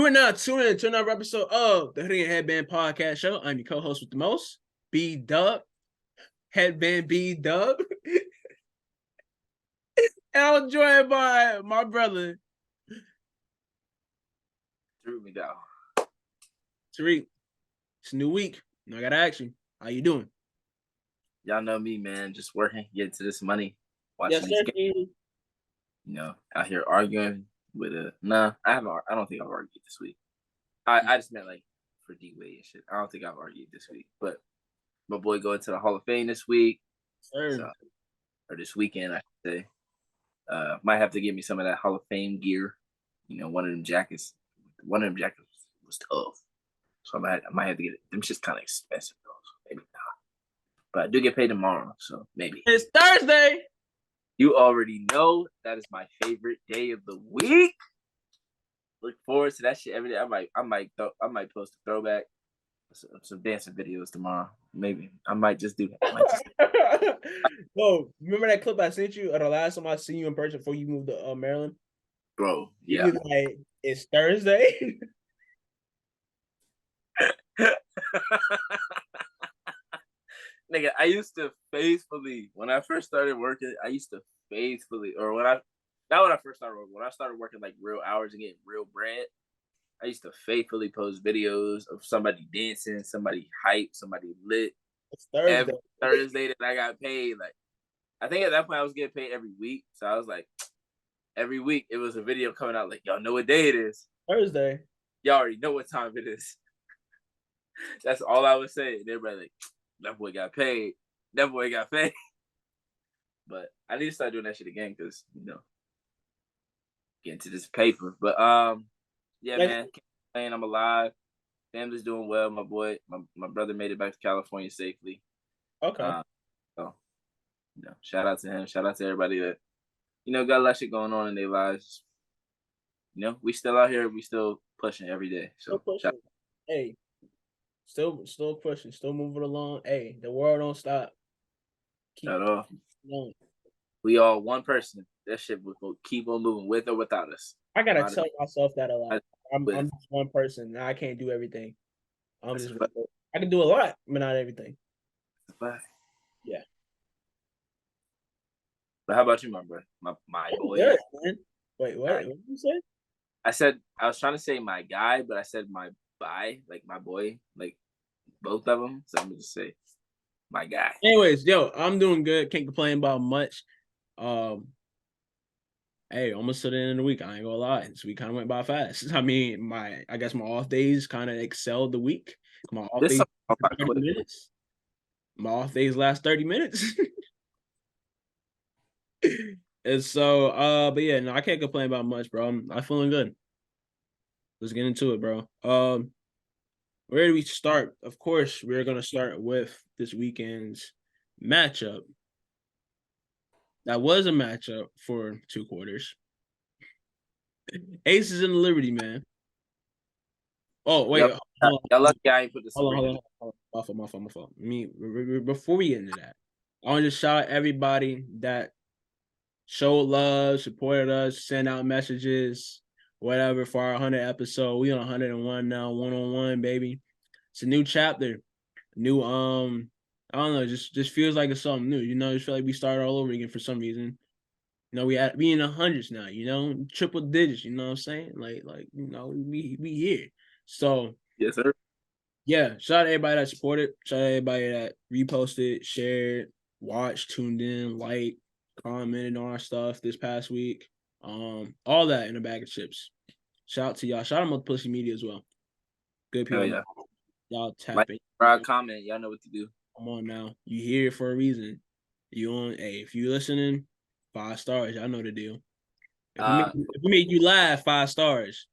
are now tuning in to another episode of the Hoodie and Headband podcast show. I'm your co-host with the most, B-Dub, Headband B-Dub. And I'm joined by my brother, Threw me down. Tariq. It's a new week. I got to ask you, how you doing? Y'all know me, man. Just working, getting to this money, watching these games. Out here arguing with a I don't think I've argued this week. I just meant like for D-Wade and shit. I don't think I've argued this week. But my boy going to the Hall of Fame this week. So, or this weekend, I should say. Might have to give me some of that Hall of Fame gear. One of them jackets was tough. So I might have to get it. Them shit's kind of expensive though, so maybe not. But I do get paid tomorrow, so maybe. It's Thursday. You already know that is my favorite day of the week. Look forward to that shit every day. I might post a throwback, some dancing videos tomorrow. Maybe I might just do that. Bro, remember that clip I sent you of the last time I seen you in person before you moved to Maryland? Bro, yeah. You was like, it's Thursday. Nigga, I used to faithfully, when I first started working, when I started working like real hours and getting real bread, I used to faithfully post videos of somebody dancing, somebody hype, somebody lit. It's Thursday. Every Thursday that I got paid. Like, I think at that point I was getting paid every week. So I was like, every week it was a video coming out like, y'all know what day it is. Thursday. Y'all already know what time it is. That's all I was saying. And everybody like, that boy got paid. That boy got paid. But I need to start doing that shit again because, getting to this paper. But, yeah, man. I'm alive. Family's doing well. My boy, my brother made it back to California safely. Okay. So, shout out to him. Shout out to everybody that, got a lot of shit going on in their lives. We still out here. We still pushing every day. So, hey. Still pushing, still moving along. Hey, the world don't stop. At all. We all one person. That shit will keep on moving with or without us. I gotta tell myself that a lot. I'm just one person. I can't do everything. I can do a lot, but not everything. Yeah. But how about you, my bro? My boy. Good, man. Wait, what? What did you say? I was trying to say my guy, but I said my bye, like my boy, like both of them. So I'm gonna just say my guy. Anyways, I'm doing good. Can't complain about much. Hey, almost to the end of the week. I ain't gonna lie. This week kind of went by fast. I mean, I guess my off days kind of excelled the week. My off days 30 minutes. My off days last 30 minutes. And so, but yeah, no, I can't complain about much, bro. I'm feeling good. Let's get into it, bro. Where do we start? Of course, we're gonna start with this weekend's matchup. That was a matchup for 2 quarters. Aces and Liberty, man. Oh wait, y'all lucky I ain't put this. Hold on. My fault. Before we get into that, I want to just shout out everybody that showed love, supported us, sent out messages. Whatever for our 100th episode. We on 101 now, 1-on-1, baby. It's a new chapter. New I don't know, just feels like it's something new. Just feel like we started all over again for some reason. We in the hundreds now, triple digits, you know what I'm saying? Like, we here. So yes, sir. Yeah, shout out to everybody that supported, shout out to everybody that reposted, shared, watched, tuned in, liked, commented on our stuff this past week. All that in a bag of chips. Shout out to y'all. Shout out to Multiplicity Media as well. Good people. Yeah. Y'all tap in. Comment. Y'all know what to do. Come on now. You here for a reason. If you listening, 5 stars. Y'all know the deal. If we make you laugh, 5 stars.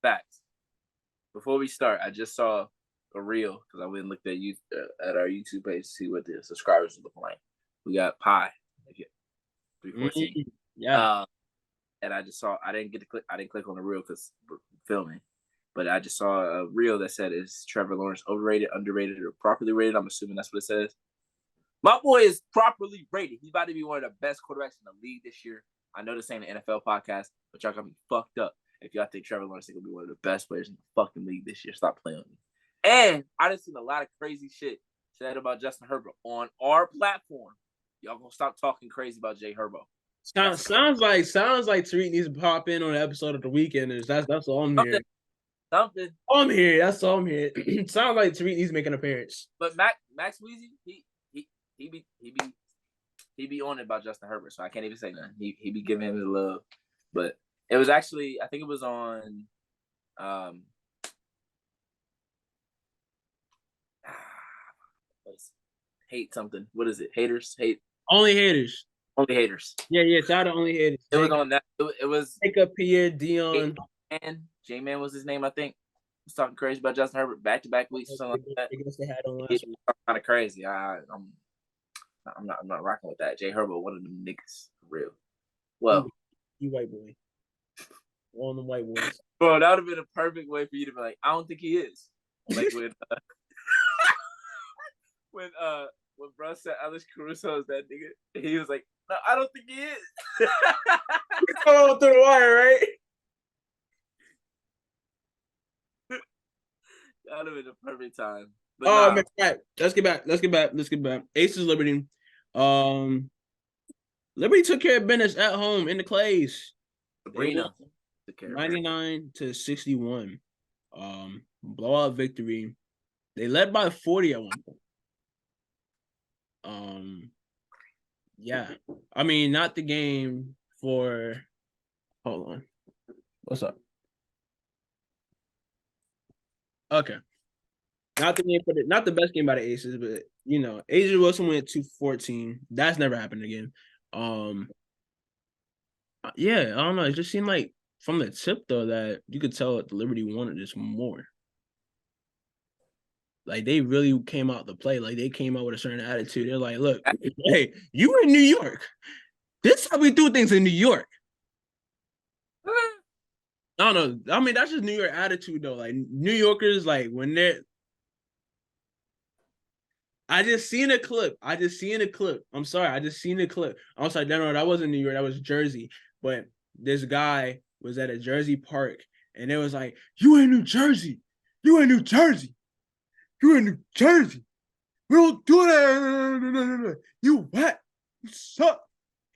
Facts. Before we start, I just saw a reel because I went and looked at our YouTube page to see what the subscribers look like. We got Pi. 314. Yeah. And I just saw, I didn't click on the reel because we're filming, but I just saw a reel that said, is Trevor Lawrence overrated, underrated, or properly rated? I'm assuming that's what it says. My boy is properly rated. He's about to be one of the best quarterbacks in the league this year. I know this ain't an NFL podcast, but y'all got me fucked up. if y'all think Trevor Lawrence is gonna be one of the best players in the fucking league this year, stop playing with me. And I just seen a lot of crazy shit said about Justin Herbert on our platform. Y'all gonna stop talking crazy about Jay Herbo. Sounds like Tariq needs to pop in on the episode of the Weekenders. That's all I'm hearing. Something. I'm here. That's all I'm hearing. Sounds like Tariq needs to make an appearance. But Max Weezy, he be on it about Justin Herbert, so I can't even say nothing. He be giving him his love. But it was actually, I think it was on hate something. What is it? Haters? Hate. Only haters. Only haters. Yeah. Shout out Only haters. It was on that. It was Take up Pierre Dion. J-Man was his name, I think. Was talking crazy about Justin Herbert back-to-back weeks or something like that. I guess they had on last week. Kind of crazy. I'm not rocking with that. Jay Herbo, one of them niggas, for real. Well, you white boy. One of them white boys. Bro, that would have been a perfect way for you to be like, I don't think he is. Like when bro said Alex Caruso is that nigga, he was like, no, I don't think he is. Going through the wire, right? That would have been the perfect time. But man, right. Let's get back. Aces Liberty. Liberty took care of business at home in the Clays. Sabrina. 99-61. Blowout victory. They led by 40 at one point. Yeah. I mean, not the game for. Hold on. What's up? Okay. Not the best game by the Aces, but you know, Asia Wilson went 2-14. That's never happened again. Yeah, I don't know. It just seemed like from the tip though that you could tell that the Liberty wanted this more. Like they really came out to play. Like they came out with a certain attitude. They're like, look, hey, you in New York. This is how we do things in New York. I don't know. I mean, that's just New York attitude though. Like New Yorkers, like when they're I just seen a clip. I'm sorry. I just seen a clip. I'm sorry. No, that wasn't New York. That was Jersey. But this guy was at a Jersey park, and it was like, you in New Jersey. You in New Jersey. You in New Jersey. We don't do that. You what? You suck.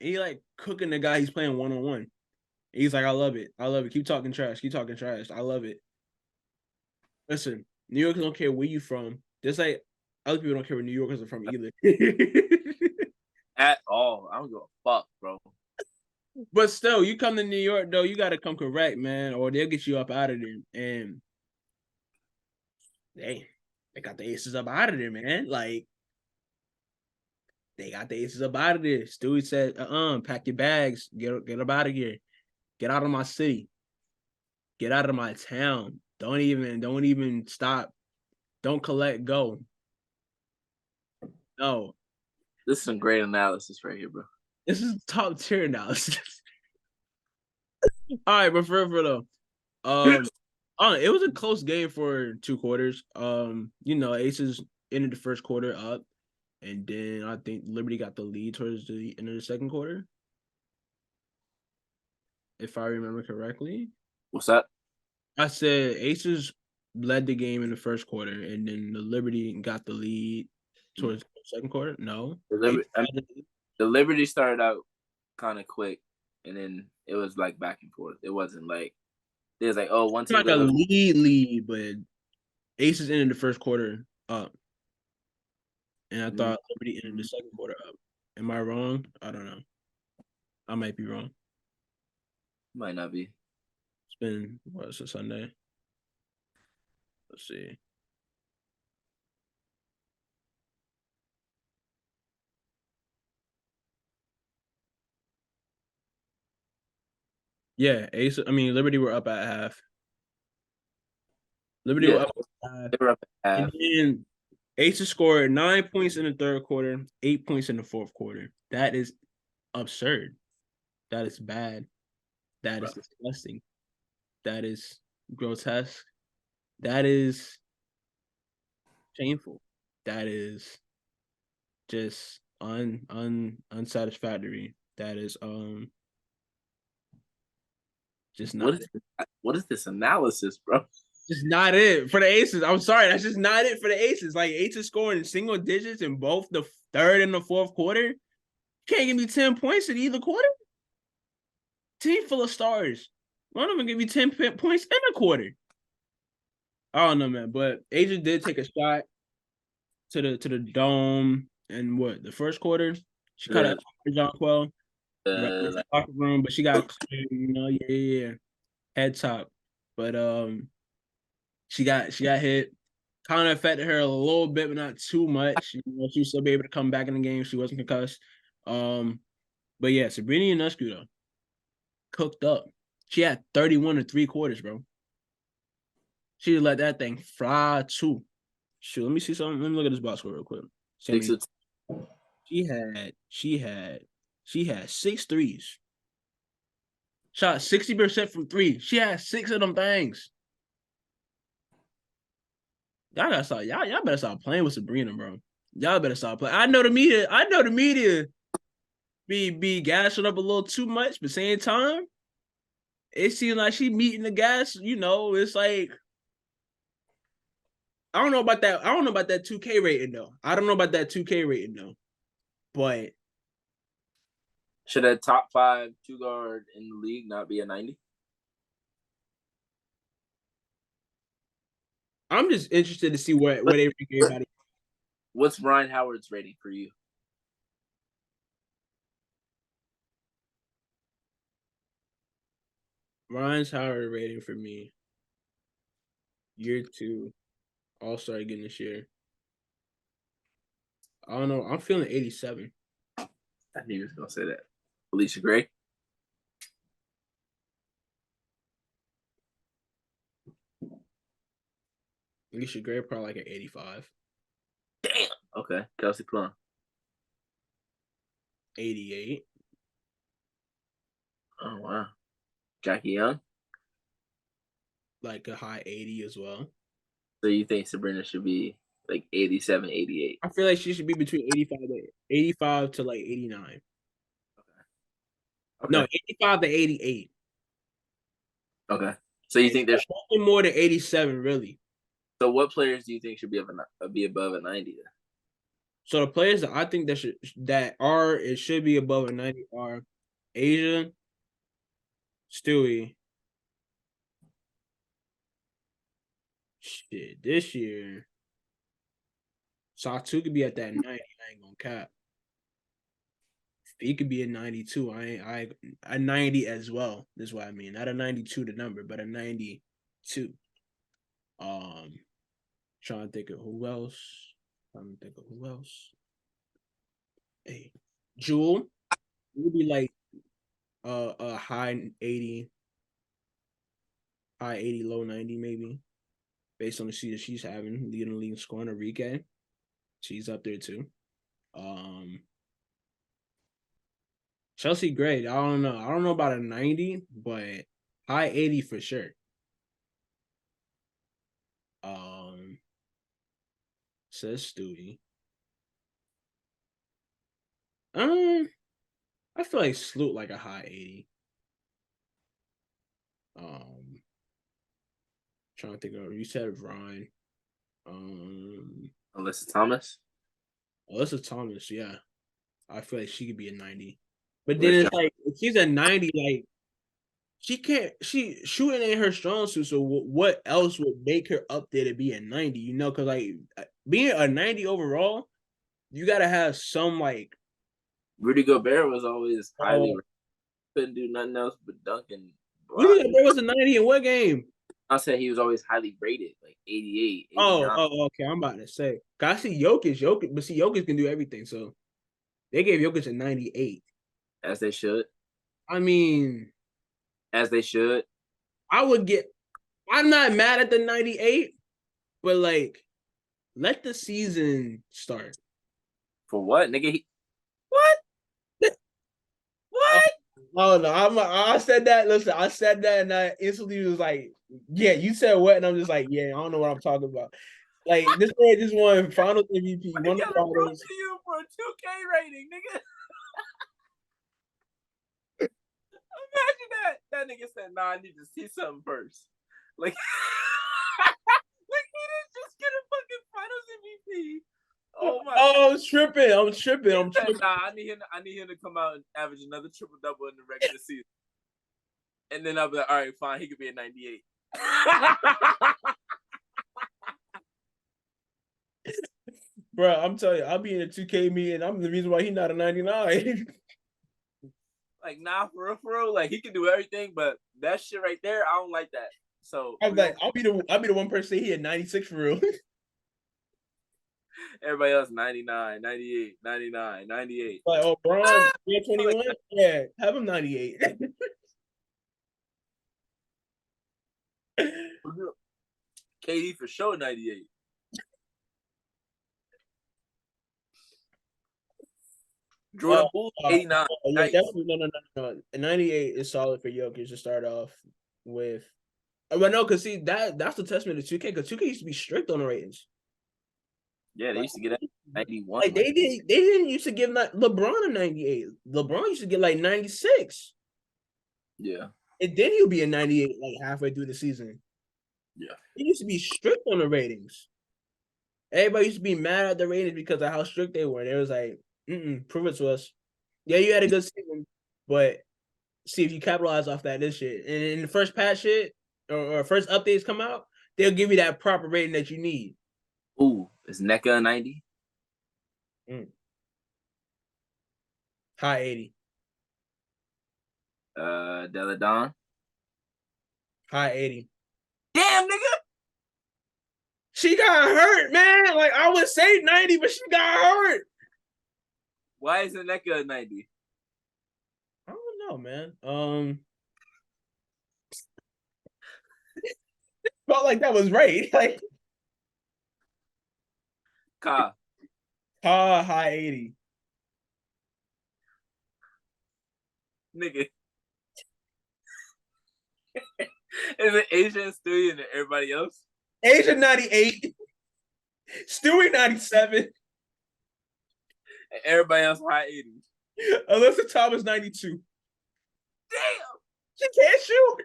And he like cooking the guy he's playing one-on-one. He's like, I love it. Keep talking trash. I love it. Listen, New Yorkers don't care where you from. Just like other people don't care where New Yorkers are from either. At all. I don't give a fuck, bro. But still, you come to New York, though, you got to come correct, man, or they'll get you up out of there. And they got the Aces up out of there, man. Like, they got the Aces up out of there. Stewie said, pack your bags. Get up out of here. Get out of my city. Get out of my town. Don't even stop. Don't collect, go. No. This is some great analysis right here, bro. This is top tier analysis. All right, but for though, it was a close game for 2 quarters. You know, Aces ended the first quarter up, and then I think Liberty got the lead towards the end of the second quarter, if I remember correctly. What's that? I said Aces led the game in the first quarter, and then the Liberty got the lead towards the second quarter. No, the Liberty started out kind of quick, and then it was like back and forth. It wasn't like it was like, oh, one team like a lead, but Aces ended the first quarter up, and I thought Liberty ended the second quarter up. Am I wrong? I don't know. I might be wrong. Might not be. It's been it's a Sunday. Let's see. Yeah, Liberty were up at half. Liberty were up at half. They were up at half. And then Aces scored 9 points in the third quarter, 8 points in the fourth quarter. That is absurd. That is bad. That is disgusting. That is grotesque. That is shameful. That is just unsatisfactory. That is just not. What is this analysis, bro? Just not it for the Aces. I'm sorry, that's just not it for the Aces. Like Aces scoring in single digits in both the third and the fourth quarter. Can't give me 10 points in either quarter. Team full of stars. One of them give me 10 points in a quarter. I don't know, man. But Asia did take a shot to the dome and what the first quarter. She caught a Jonquil in the locker room, but she got head top. But she got hit. Kind of affected her a little bit, but not too much. She was still be able to come back in the game. She wasn't concussed. But yeah, Sabrina Ionescu though cooked up. She had 31 and 3/4, bro. She let that thing fly too. Shoot, let me see something. Let me look at this box score real quick. She had 6 threes. Shot 60% from 3. She had 6 of them things. Y'all better stop playing with Sabrina, bro. Y'all better stop playing. I know the media be gassing up a little too much, but same time, it seems like she meeting the gas. It's like I don't know about that 2K rating though. But should a top 5 2-guard in the league not be a 90? I'm just interested to see where they rank everybody. What's Ryan Howard's rating for you? Ryan's Howard rating for me. Year 2, All-Star again this year. I don't know. I'm feeling 87. I knew you was gonna say that. Alicia Gray. Alicia Gray probably like an 85. Damn. Okay. Kelsey Plum. 88. Oh wow. Jackie Young. Like a high 80 as well. So you think Sabrina should be like 87, 88? I feel like she should be between 85 to like 89. Okay. No, 85 to 88. Okay. So you think there's nothing more than 87, really? So what players do you think should be above a 90? Then? So the players that I think that should be above a 90 are Asia, Stewie. Shit, this year, Satu could be at that 90. I ain't gonna cap. He could be a 92. A 90 as well. That's what I mean. Not a 92 the number, but a 92. Trying to think of who else. Hey, Jewel would be like a high 80, low 90 maybe, based on the season she's having, leading the league in scoring. Enrique, she's up there too. Chelsea Gray, I don't know about a 90, but high 80 for sure. Says Stewie. I feel like Sloot like a high 80. Trying to think of, you said Ryan. Alyssa Thomas, yeah. I feel like she could be a 90. But then it's like, if she's a 90, like, shooting ain't her strong suit, so what else would make her up there to be a 90, because, like, being a 90 overall, you got to have some, like... Rudy Gobert was always highly... couldn't do nothing else but dunk and block. Rudy Gobert was a 90 in what game? I said he was always highly rated, like 88, 89. Oh, okay, I'm about to say. I see Jokic, but see, Jokic can do everything, so they gave Jokic a 98. As they should. I mean... As they should. I'm not mad at the 98, but, like, let the season start. For what, nigga? What? What? Oh no! I said that. Listen, I said that, and I instantly was like, "Yeah, you said what?" And I'm just like, "Yeah, I don't know what I'm talking about." Like, this man just won Finals MVP. One of the you for a 2K rating, nigga. Imagine That nigga said, "Nah, I need to see something first." Like, like he didn't just get a fucking Finals MVP. Oh my! Oh, I'm tripping. I'm tripping. Nah, I need him to come out and average another triple double in the regular season, and then I'll be like, all right, fine, he could be a 98. Bro, I'm telling you, I'll be in a 2K meeting. I'm the reason why he's not a 99. Like, nah, for real. Like, he can do everything, but that shit right there, I don't like that. So I'm like, I'll be the one person say he had 96 for real. Everybody else 99, 98, 99, 98. Like, oh, Braun, 21? Yeah, have him 98. KD for sure 98. Jordan Poole 89. Yeah, nice. Definitely no. 98 is solid for Jokic to start off with. But no, because see that's the testament to 2K, because 2K used to be strict on the ratings. Yeah, they used to get at 91. Like they didn't used to give LeBron a 98. LeBron used to get like 96. Yeah. And then he'll be a 98 like halfway through the season. Yeah. He used to be strict on the ratings. Everybody used to be mad at the ratings because of how strict they were. They was like, prove it to us. Yeah, you had a good season, but see if you capitalize off this shit. And in the first patch shit or first updates come out, they'll give you that proper rating that you need. Ooh, is NECA a 90? High 80. Deladon? High 80. Damn, nigga! She got hurt, man. Like, I would say 90, but she got hurt. Why is NECA a 90? I don't know, man. Felt like that was right. Like, high 80. Nigga. Is it Asian, Stewie, and everybody else? Asian 98. Stewie 97. And everybody else high 80. Alyssa Thomas 92. Damn! She can't shoot.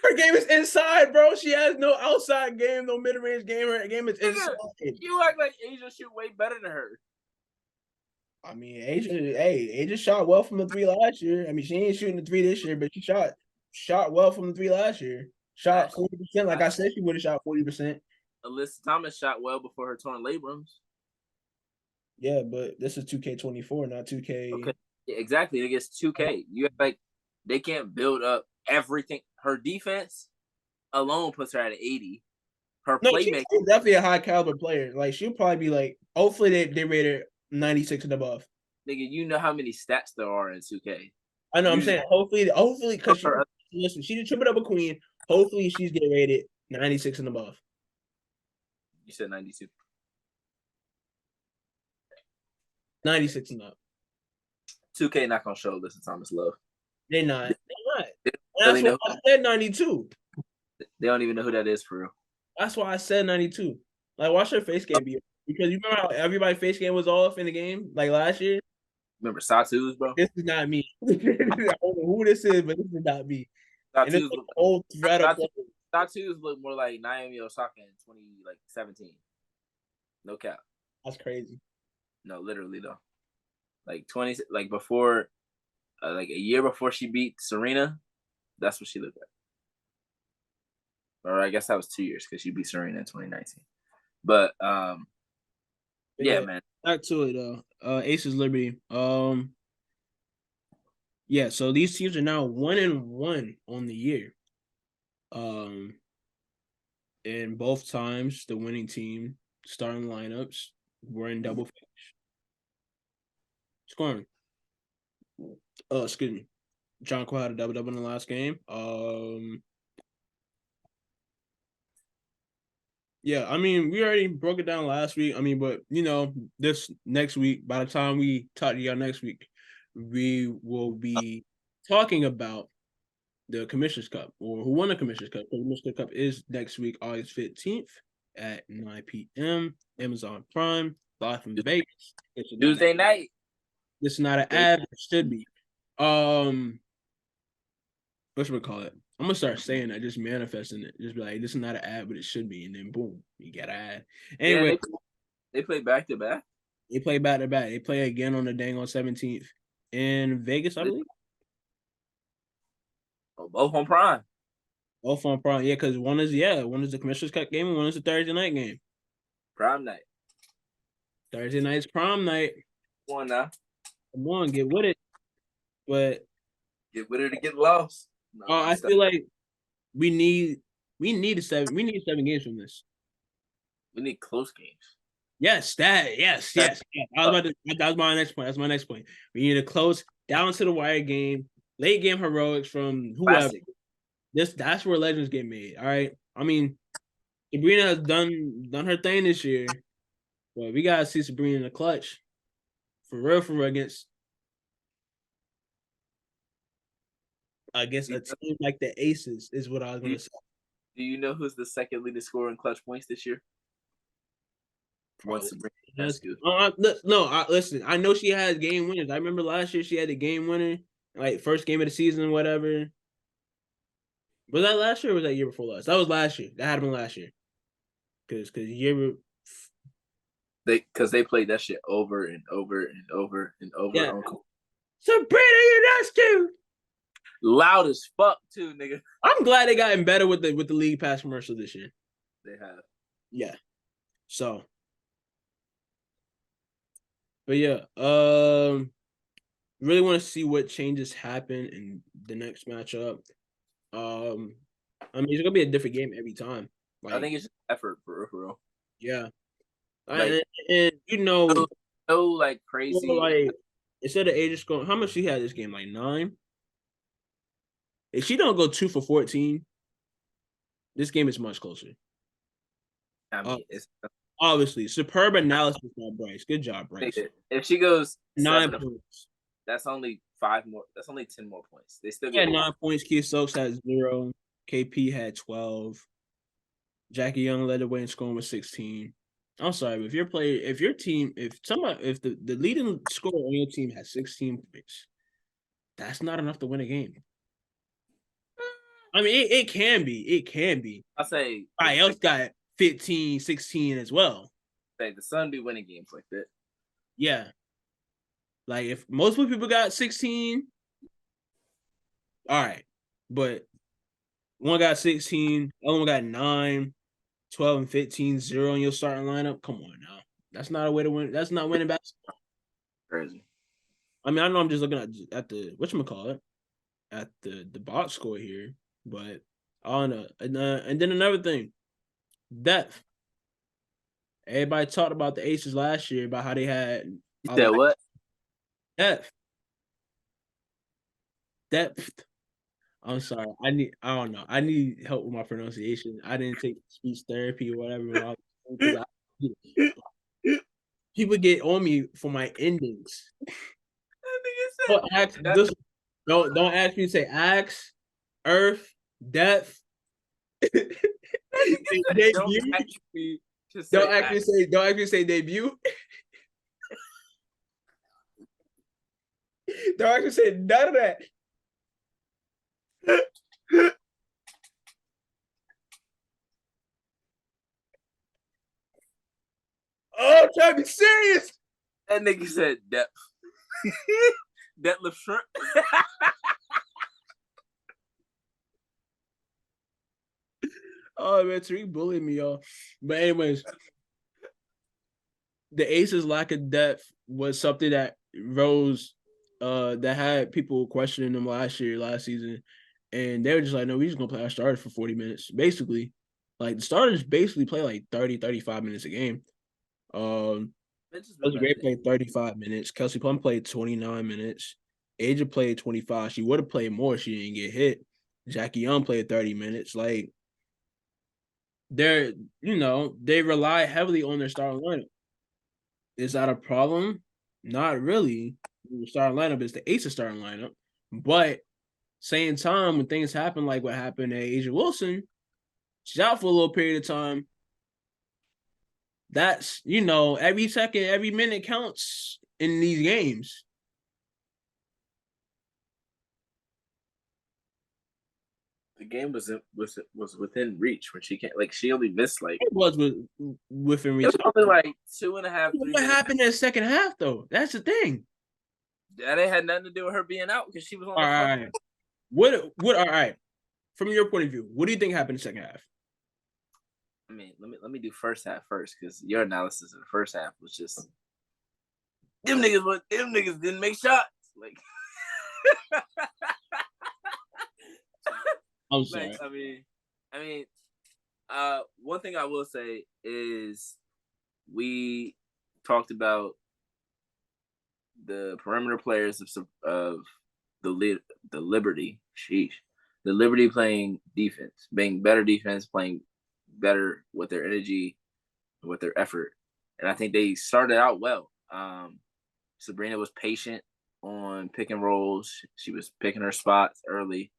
Her game is inside, bro. She has no outside game, no mid-range game. Her game is inside. You act like Asia shoot way better than her. I mean, Asia shot well from the 3 last year. I mean, she ain't shooting the 3 this year, but she shot well from the 3 last year. Shot 40%. Like I said, she would have shot 40%. Alyssa Thomas shot well before her torn labrums. Yeah, but this is 2K24, not 2K. Okay, yeah, exactly. It gets 2K. You have, like, they can't build up everything. Her defense alone puts her at an 80. Her playmaking, she's definitely a high caliber player. Like, she'll probably be like, hopefully they rate her 96 and above. Nigga, you know how many stats there are in 2K. I know. I'm saying hopefully, because listen, she's a triple double queen. Hopefully, she's getting rated 96 and above. You said 92. 96 and up. 2K not gonna show Alyssa Thomas love. They're not. That's why I said 92. They don't even know who that is for real. That's why I said 92. Like, watch her face game be, because you remember how everybody's face game was off in the game, like last year. Remember Satu's, bro? This is not me. I don't know who this is, but this is not me. Satu's look, old threat of Satu's look more like Naomi Osaka in 2017. No cap. That's crazy. No, literally though. Before, like a year before she beat Serena, that's what she looked like. Or I guess that was 2 years because she beat Serena in 2019. But yeah, man. Back to it though. Aces Liberty. Yeah, so these teams are now 1-1 on the year. And both times the winning team starting lineups were in double figures. Scoring. Excuse me. John Cole had a double in the last game. Yeah, I mean, we already broke it down last week. I mean, but this next week, by the time we talk to y'all next week, we will be talking about the Commissioner's Cup, or who won the Commissioner's Cup. The Commissioner's Cup is next week, August 15th at 9 p.m. Amazon Prime, live from Vegas. Tuesday night. It's not an ad, it should be. Whatchamacallit? I'm gonna start saying that, just manifesting it. Just be like, this is not an ad, but it should be, and then boom, you got an ad. Anyway, they play back to back. They play back to back. They play again on the dang on 17th in Vegas, I believe. Oh, both on Prime. Both on Prime, yeah, because one is the Commissioner's Cup game and one is the Thursday night game. Prime night. Thursday night's Prime night. Come on now. Come on, get with it. But get with it to get lost. No, I feel like we need 7 games from this. We need close games. Yes. That was my next point. That's my next point. We need a close down to the wire game, late game heroics from whoever. Classic. That's where legends get made. All right. I mean, Sabrina has done her thing this year, but we gotta see Sabrina in the clutch. For real against a team like the Aces is what I was gonna say. Do you know who's the second leading scorer in clutch points this year? That's good. Listen. I know she has game winners. I remember last year she had the game winner, like first game of the season, whatever. Was that last year or was that year before last? That was last year. That had been last year. Because they played that shit over and over and over and over. Yeah. Sabrina, you nuts too. Loud as fuck too, nigga. I'm glad they gotten better with the League Pass commercial this year. They have. Yeah. So. But yeah, really want to see what changes happen in the next matchup. I mean, it's gonna be a different game every time. Like, I think it's just effort for real. Yeah, like, and you know, no like crazy. Like instead of Aegis going, how much she had this game? Like 9. If she don't go 2 for 14, this game is much closer. I mean, it's obviously superb analysis by Bryce. Good job, Bryce. If she goes 9 points, that's only 5 more. That's only 10 more points. They still get 9 points. Kia Stokes had 0. KP had 12. Jackie Young led the way in scoring with 16. I'm sorry, but if the leading scorer on your team has 16 points, that's not enough to win a game. I mean, it can be. It can be. I'll say somebody else got 15, 16 as well. Say the Sun be winning games like that. Yeah. Like if multiple people got 16, all right. But one got 16, the other one got 9, 12, and 15, 0 in your starting lineup. Come on now. That's not a way to win. That's not winning basketball. Crazy. I mean, I know I'm just looking at the whatchamacallit, at the box score here, but I don't know. And then another thing, depth. Everybody talked about the Aces last year about how they had. You said what? Depth. I'm sorry. I don't know. I need help with my pronunciation. I didn't take speech therapy or whatever. People get on me for my endings. Don't ask me to say axe, earth, depth. Don't ask me to say debut. Don't actually say none of that. Oh, I'm trying to be serious. That nigga said depth. Deadlift shrimp. Oh man, Tariq bullied me, y'all. But anyways, the Aces' lack of depth was something that rose, that had people questioning them last season, and they were just like, no, we just gonna play our starters for 40 minutes. Basically, like the starters basically play like 30, 35 minutes a game. Gray played 35 minutes. Kelsey Plum played 29 minutes. Aja played 25. She would have played more. She didn't get hit. Jackie Young played 30 minutes. Like, they rely heavily on their starting lineup. Is that a problem? Not really. The starting lineup is the Aces starting lineup. But same time, when things happen like what happened to Asia Wilson, she's out for a little period of time. That's, every second, every minute counts in these games. The game was within reach when she can't. Like she only missed like It was within reach. It was only like 2.5. What happened in the second half though? That's the thing. That ain't had nothing to do with her being out because she was on all the right. What all right. From your point of view, what do you think happened in the second half? I mean, let me do first half first because your analysis of the first half was just them niggas didn't make shots. Like I'm sorry. Like, I mean, one thing I will say is we talked about the perimeter players of the Liberty. Sheesh, the Liberty playing defense, being better defense, playing better with their energy, with their effort, and I think they started out well. Sabrina was patient on pick and rolls. She was picking her spots early.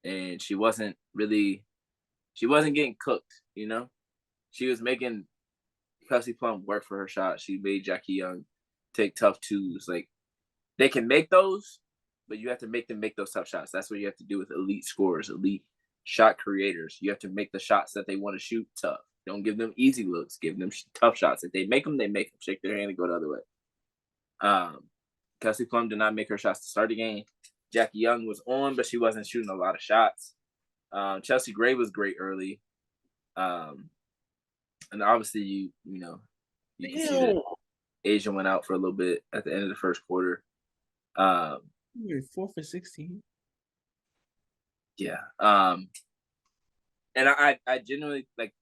And she wasn't getting cooked, you know? She was making Kelsey Plum work for her shot. She made Jackie Young take tough twos. Like, they can make those, but you have to make them make those tough shots. That's what you have to do with elite scorers, elite shot creators. You have to make the shots that they want to shoot tough. Don't give them easy looks. Give them tough shots. If they make them, they make them. Shake their hand and go the other way. Kelsey Plum did not make her shots to start the game. Jackie Young was on, but she wasn't shooting a lot of shots. Chelsea Gray was great early. And obviously, you can see that Asia went out for a little bit at the end of the first quarter. You're 4 for 16. Yeah. And I genuinely, like,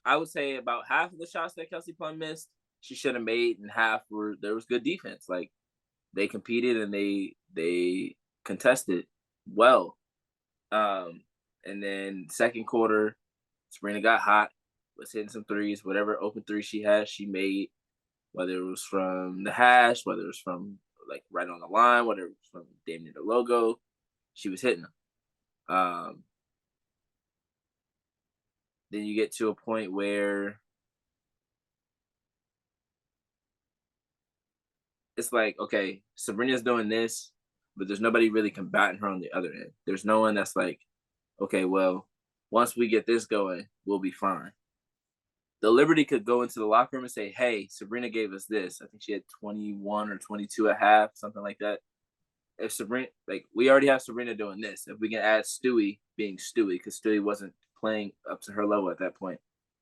I would say about half of the shots that Kelsey Plum missed, she should have made, and half there was good defense. Like, they competed and they contested well. And then second quarter, Sabrina got hot, was hitting some threes, whatever open three she had, she made, whether it was from the hash, whether it was from like right on the line, whether it was from damn near the logo, she was hitting them. Then you get to a point where it's like, okay, Sabrina's doing this, but there's nobody really combating her on the other end. There's no one that's like, okay, well, once we get this going, we'll be fine. The Liberty could go into the locker room and say, hey, Sabrina gave us this. I think she had 21 or 22 at half, something like that. If Sabrina, like, we already have Sabrina doing this. If we can add Stewie being Stewie, because Stewie wasn't playing up to her level at that point.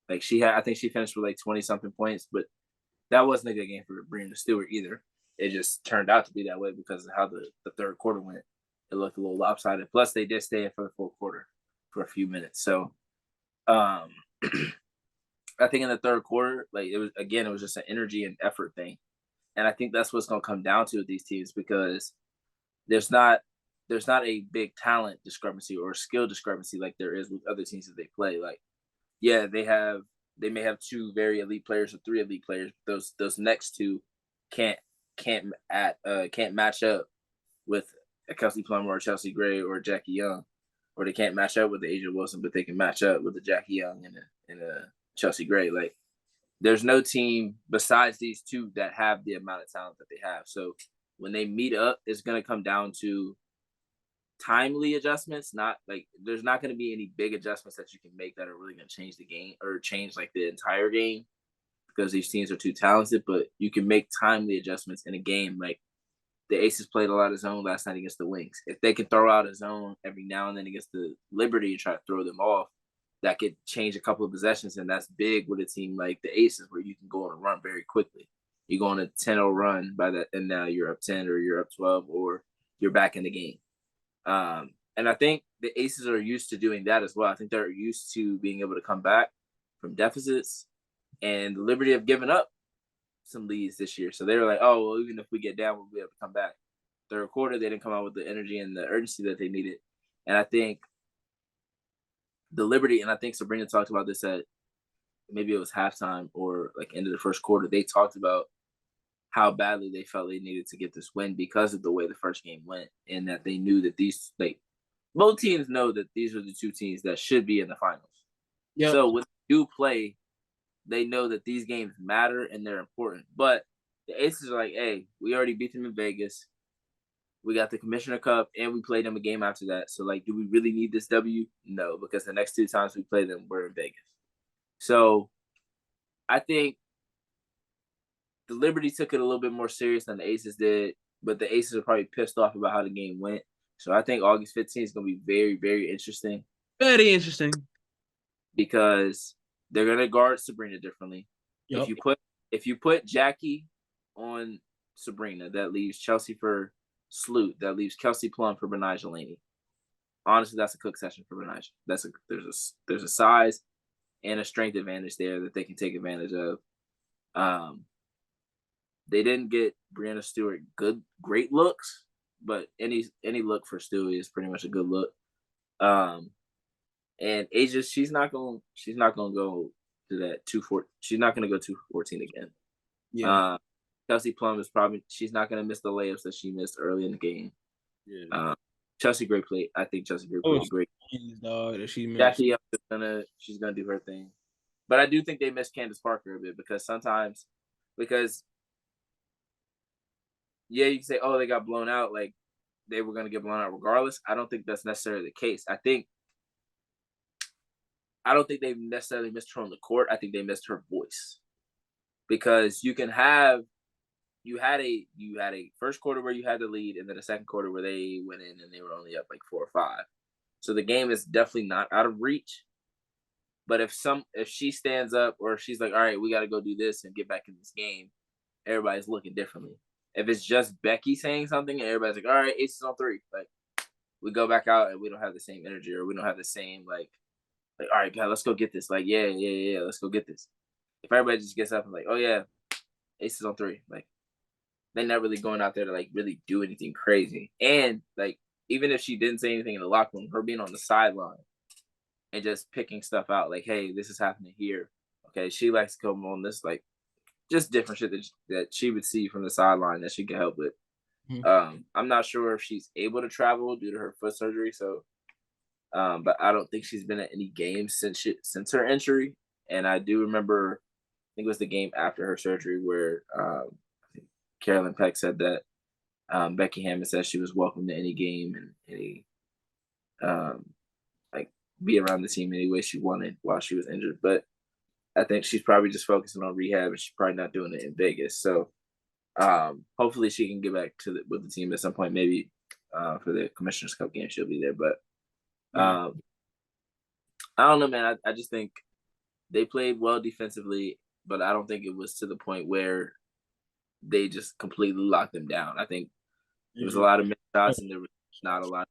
Like, I think she finished with like 20-something points, but that wasn't a good game for Brenda Stewart either. It just turned out to be that way because of how the third quarter went. It looked a little lopsided. Plus, they did stay in for the fourth quarter for a few minutes. So, I think in the third quarter, like, it was just an energy and effort thing. And I think that's what's going to come down to with these teams, because there's not a big talent discrepancy or skill discrepancy like there is with other teams that they play. Like, yeah, they may have two very elite players or three elite players. But those next two can't match up with a Kelsey Plummer or Chelsea Gray or Jackie Young, or they can't match up with the Asia Wilson, but they can match up with the Jackie Young and a Chelsea Gray. Like, there's no team besides these two that have the amount of talent that they have. So when they meet up, it's going to come down to timely adjustments. Not like, there's not going to be any big adjustments that you can make that are really going to change the game or change like the entire game, because these teams are too talented. But you can make timely adjustments in a game. Like, the Aces played a lot of zone last night against the Wings. If they can throw out a zone every now and then against the Liberty and try to throw them off, that could change a couple of possessions. And that's big with a team like the Aces, where you can go on a run very quickly. You go on a 10-0 run by that, and now you're up 10 or you're up 12 or you're back in the game. And I think the Aces are used to doing that as well. I think they're used to being able to come back from deficits, and the Liberty have given up some leads this year. So they were like, oh, well, even if we get down, we'll be able to come back. Third quarter, they didn't come out with the energy and the urgency that they needed. And I think the Liberty, and I think Sabrina talked about this at maybe it was halftime or like end of the first quarter, they talked about how badly they felt they needed to get this win because of the way the first game went, and that they knew that these, like, both teams know that these are the two teams that should be in the finals. Yep. So when they do play, they know that these games matter and they're important. But the Aces are like, hey, we already beat them in Vegas. We got the Commissioner Cup, and we played them a game after that. So, like, do we really need this W? No, because the next 2 times we play them, we're in Vegas. So, I think the Liberty took it a little bit more serious than the Aces did, but the Aces are probably pissed off about how the game went. So, I think August 15th is going to be very, very interesting. Very interesting. Because they're going to guard Sabrina differently. Yep. If you put Jackie on Sabrina, that leaves Chelsea for Sloot. That leaves Kelsey Plum for Benijah Laney. Honestly, that's a cook session for Benijah. There's a size and a strength advantage there that they can take advantage of. They didn't get Brianna Stewart great looks, but any look for Stewie is pretty much a good look. And Asia, she's not gonna go to that 2-4. She's not gonna go 2-14 again. Yeah. Kelsey Plum she's not gonna miss the layups that she missed early in the game. Yeah. Chelsea great play. I think Chelsea great play great. Dog, that she missed. Jackie she's gonna do her thing. But I do think they missed Candace Parker a bit because you can say, oh, they got blown out, like they were gonna get blown out regardless. I don't think that's necessarily the case. I don't think they necessarily missed her on the court. I think they missed her voice. Because you had a first quarter where you had the lead, and then a second quarter where they went in and they were only up like 4 or 5. So the game is definitely not out of reach. But if she stands up, or if she's like, all right, we got to go do this and get back in this game, everybody's looking differently. If it's just Becky saying something and everybody's like, all right, Aces on 3, like we go back out and we don't have the same energy, or we don't have the same like, all right, God, let's go get this. Like, yeah, let's go get this. If everybody just gets up and like, oh yeah, Aces on 3, like they're not really going out there to like really do anything crazy. And like, even if she didn't say anything in the locker room, her being on the sideline and just picking stuff out, like, hey, this is happening here. Okay, she likes to come on this, like, just different shit that she would see from the sideline that she could help with. Mm-hmm. I'm not sure if she's able to travel due to her foot surgery, so but I don't think she's been at any games since her injury. And I do remember, I think it was the game after her surgery where Carolyn Peck said that Becky Hammond said she was welcome to any game and any like be around the team any way she wanted while she was injured. But I think she's probably just focusing on rehab, and she's probably not doing it in Vegas. So hopefully she can get back with the team at some point. Maybe for the Commissioner's Cup game she'll be there. But I don't know, man. I just think they played well defensively, but I don't think it was to the point where they just completely locked them down. I think there was a lot of missed shots, and there was not a lot.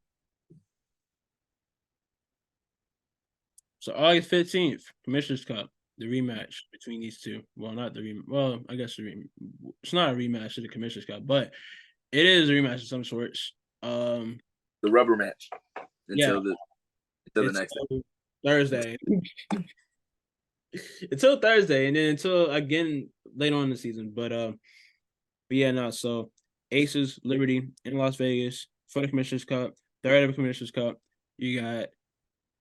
So August 15th, Commissioner's Cup, the rematch between these two. Well, not the rematch. Well, I guess it's not a rematch of the Commissioner's Cup, but it is a rematch of some sorts. The rubber match until the next Thursday. Until Thursday, and then until again later on in the season. But yeah, no. So Aces, Liberty in Las Vegas for the Commissioner's Cup, third ever Commissioner's Cup. You got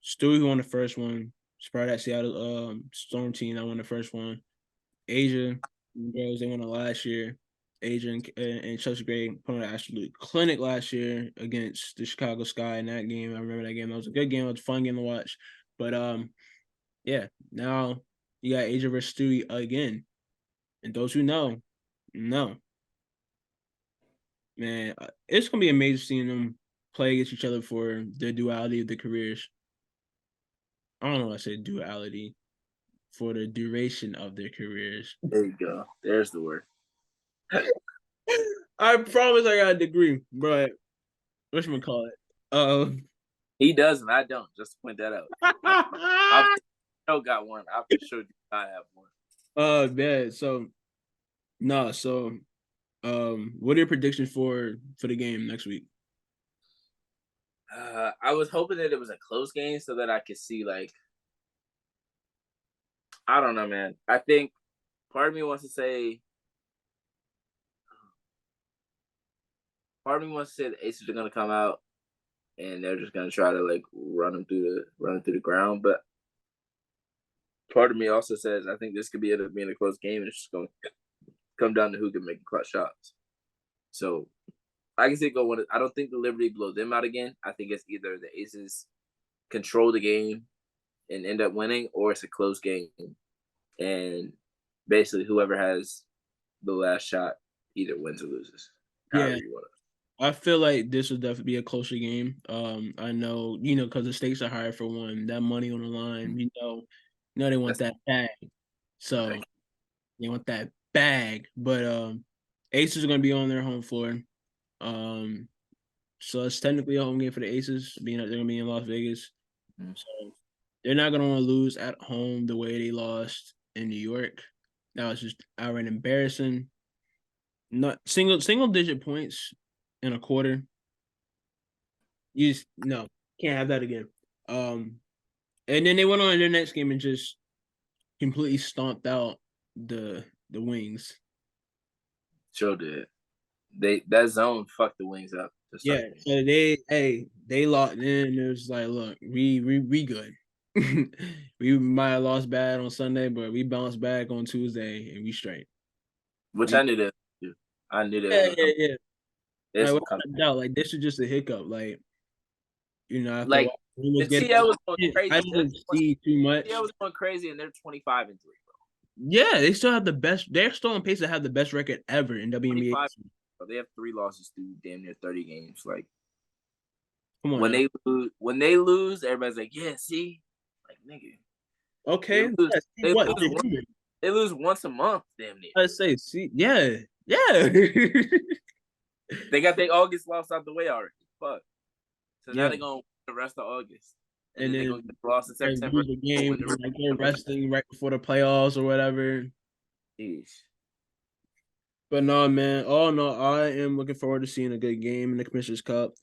Stewie who won the first one. Sprite that Seattle Storm team that won the first one. Asia girls, they won it last year. Asia and Chelsea Gray put on an absolute clinic last year against the Chicago Sky in that game. I remember that game. That was a good game. It was a fun game to watch. But yeah, now you got Asia versus Stewie again. And those who know. Man, it's gonna be amazing seeing them play against each other for the duality of their careers. I don't know why I say duality. For the duration of their careers. There you go. There's the word. I promise I got a degree, but whatchamacallit? He doesn't. I don't. Just to point that out. I got one. I for sure do not have one. Man. So, no. So, what are your predictions for the game next week? I was hoping that it was a close game so that I could see, like, I don't know, man. I think part of me wants to say the Aces are gonna come out and they're just gonna try to like run them through the ground. But part of me also says I think this could end up being a close game, and it's just gonna come down to who can make clutch shots. So I can see go one. I don't think the Liberty blow them out again. I think it's either the Aces control the game and end up winning, or it's a close game, and basically whoever has the last shot either wins or loses. Yeah, I feel like this will definitely be a closer game. I know, because the stakes are higher for one. That money on the line, they want that bag. So they want that bag. But Aces are gonna be on their home floor. So it's technically a home game for the Aces, being that they're gonna be in Las Vegas. Mm-hmm. So they're not gonna want to lose at home the way they lost in New York. That was just outright embarrassing. Not single digit points in a quarter. Can't have that again. And then they went on in their next game and just completely stomped out the Wings. Sure did. That zone fucked the Wings up. Yeah, so they locked in. It was like, look, we good. We might have lost bad on Sunday, but we bounced back on Tuesday and we straight. I knew that. I knew that. Yeah. Like, without a doubt, like this is just a hiccup. Like, like the TL was going crazy. I didn't see too much. TL was going crazy, and they're 25-3, bro. Yeah, they still have the best. They're still on pace to have the best record ever in WNBA. They have 3 losses through damn near 30 games. Like, come on. When they lose, everybody's like, "Yeah, see, like nigga." Okay. They lose once a month, damn near. I say, see, yeah. They got their August loss out the way already. Fuck. So now they're gonna win the rest of August, and then they're gonna get lost in September. The game, like they're resting right before the playoffs or whatever. Jeez. But no, man. Oh no, I am looking forward to seeing a good game in the Commissioner's Cup.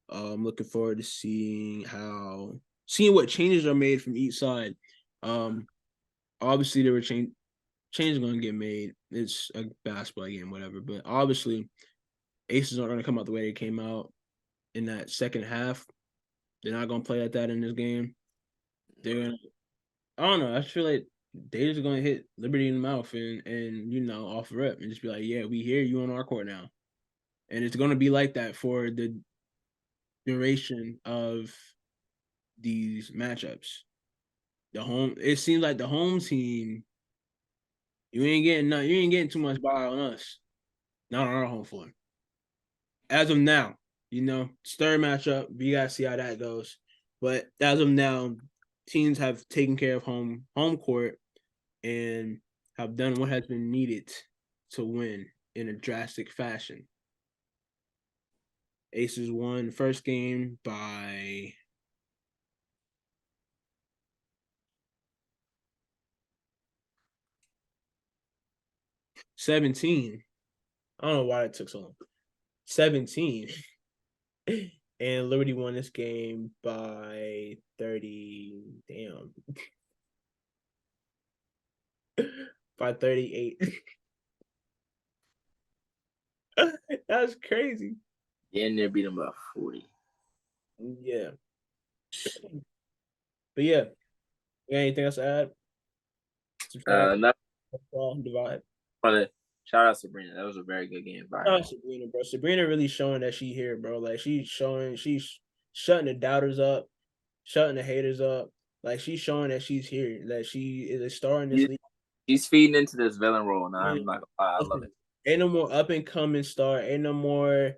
I'm looking forward to seeing what changes are made from each side. Obviously there were changes going to get made. It's a basketball game, whatever. But obviously, Aces aren't going to come out the way they came out in that second half. They're not going to play like that in this game. They're going to, I don't know. I feel like they're just going to hit Liberty in the mouth and off rip and just be like, yeah, we hear you on our court now. And it's going to be like that for the duration of these matchups. It seems like the home team, you ain't getting too much ball on us. Not on our home floor. As of now, it's third matchup. We gotta see how that goes. But as of now, teams have taken care of home court and have done what has been needed to win in a drastic fashion. Aces won the first game by 17. I don't know why it took so long. 17. And Liberty won this game by 30. Damn. By 38. That's crazy. Yeah, and they beat them by 40. Yeah. But yeah. You got anything else to add? No. Divide. Shout out Sabrina. That was a very good game. Shout out Sabrina, bro. Sabrina really showing that she here, bro. Like she's shutting the doubters up, shutting the haters up. Like she's showing that she's here, that she is a star in this league. She's feeding into this villain role, and I'm not gonna lie, I love it. Ain't no more up and coming star. Ain't no more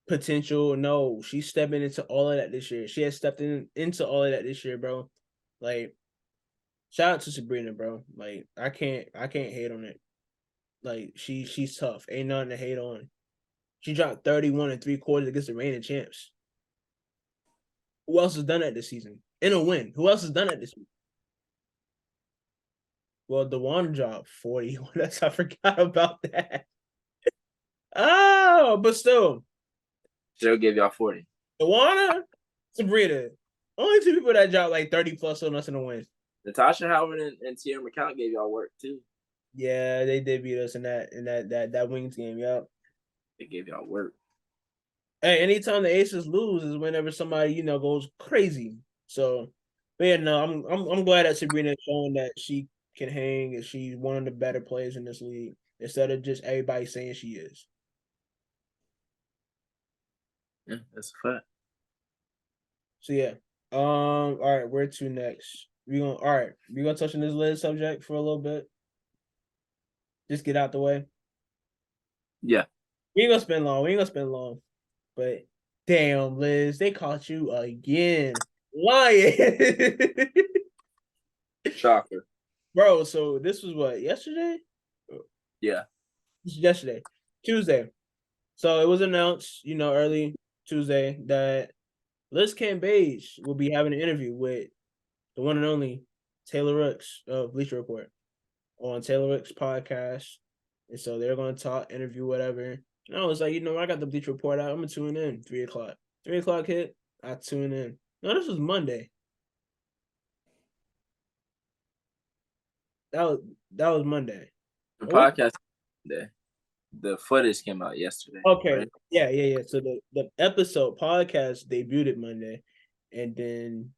potential. No, she's stepping into all of that this year. She has stepped into all of that this year, bro. Like, shout out to Sabrina, bro. Like, I can't hate on it. Like, she's tough. Ain't nothing to hate on. She dropped 31 3/4 against the reigning champs. Who else has done that this season? In a win. Who else has done that this season? Well, DeWanda dropped 40. I forgot about that. Oh, but still. She'll give y'all 40. DeWanda, Sabrina. Only 2 people that dropped like 30 plus on us in a win. Natasha Howard and Tierra McCount gave y'all work too. Yeah, they did beat us in that Wings game. Yep. They gave y'all work. Hey, anytime the Aces lose is whenever somebody goes crazy. So, but yeah, no, I'm glad that Sabrina is showing that she can hang and she's one of the better players in this league instead of just everybody saying she is. Yeah, that's a fact. So yeah. All right, where to next? We gonna touch on this Liz subject for a little bit. Just get out the way. Yeah. We ain't gonna spend long. But damn, Liz, they caught you again. Lying. Shocker. Bro, so this was what, yesterday? Yeah. Yesterday. Tuesday. So it was announced, early Tuesday that Liz Cambage will be having an interview with the one and only Taylor Rooks of Bleacher Report on Taylor Rooks' podcast. And so they're going to talk, interview, whatever. And I was like, I got the Bleacher Report out. I'm going to tune in 3 o'clock. 3 o'clock hit, I tune in. No, this was Monday. That was Monday. The podcast, the footage came out yesterday. Okay. Right? Yeah. So the episode podcast debuted Monday, and then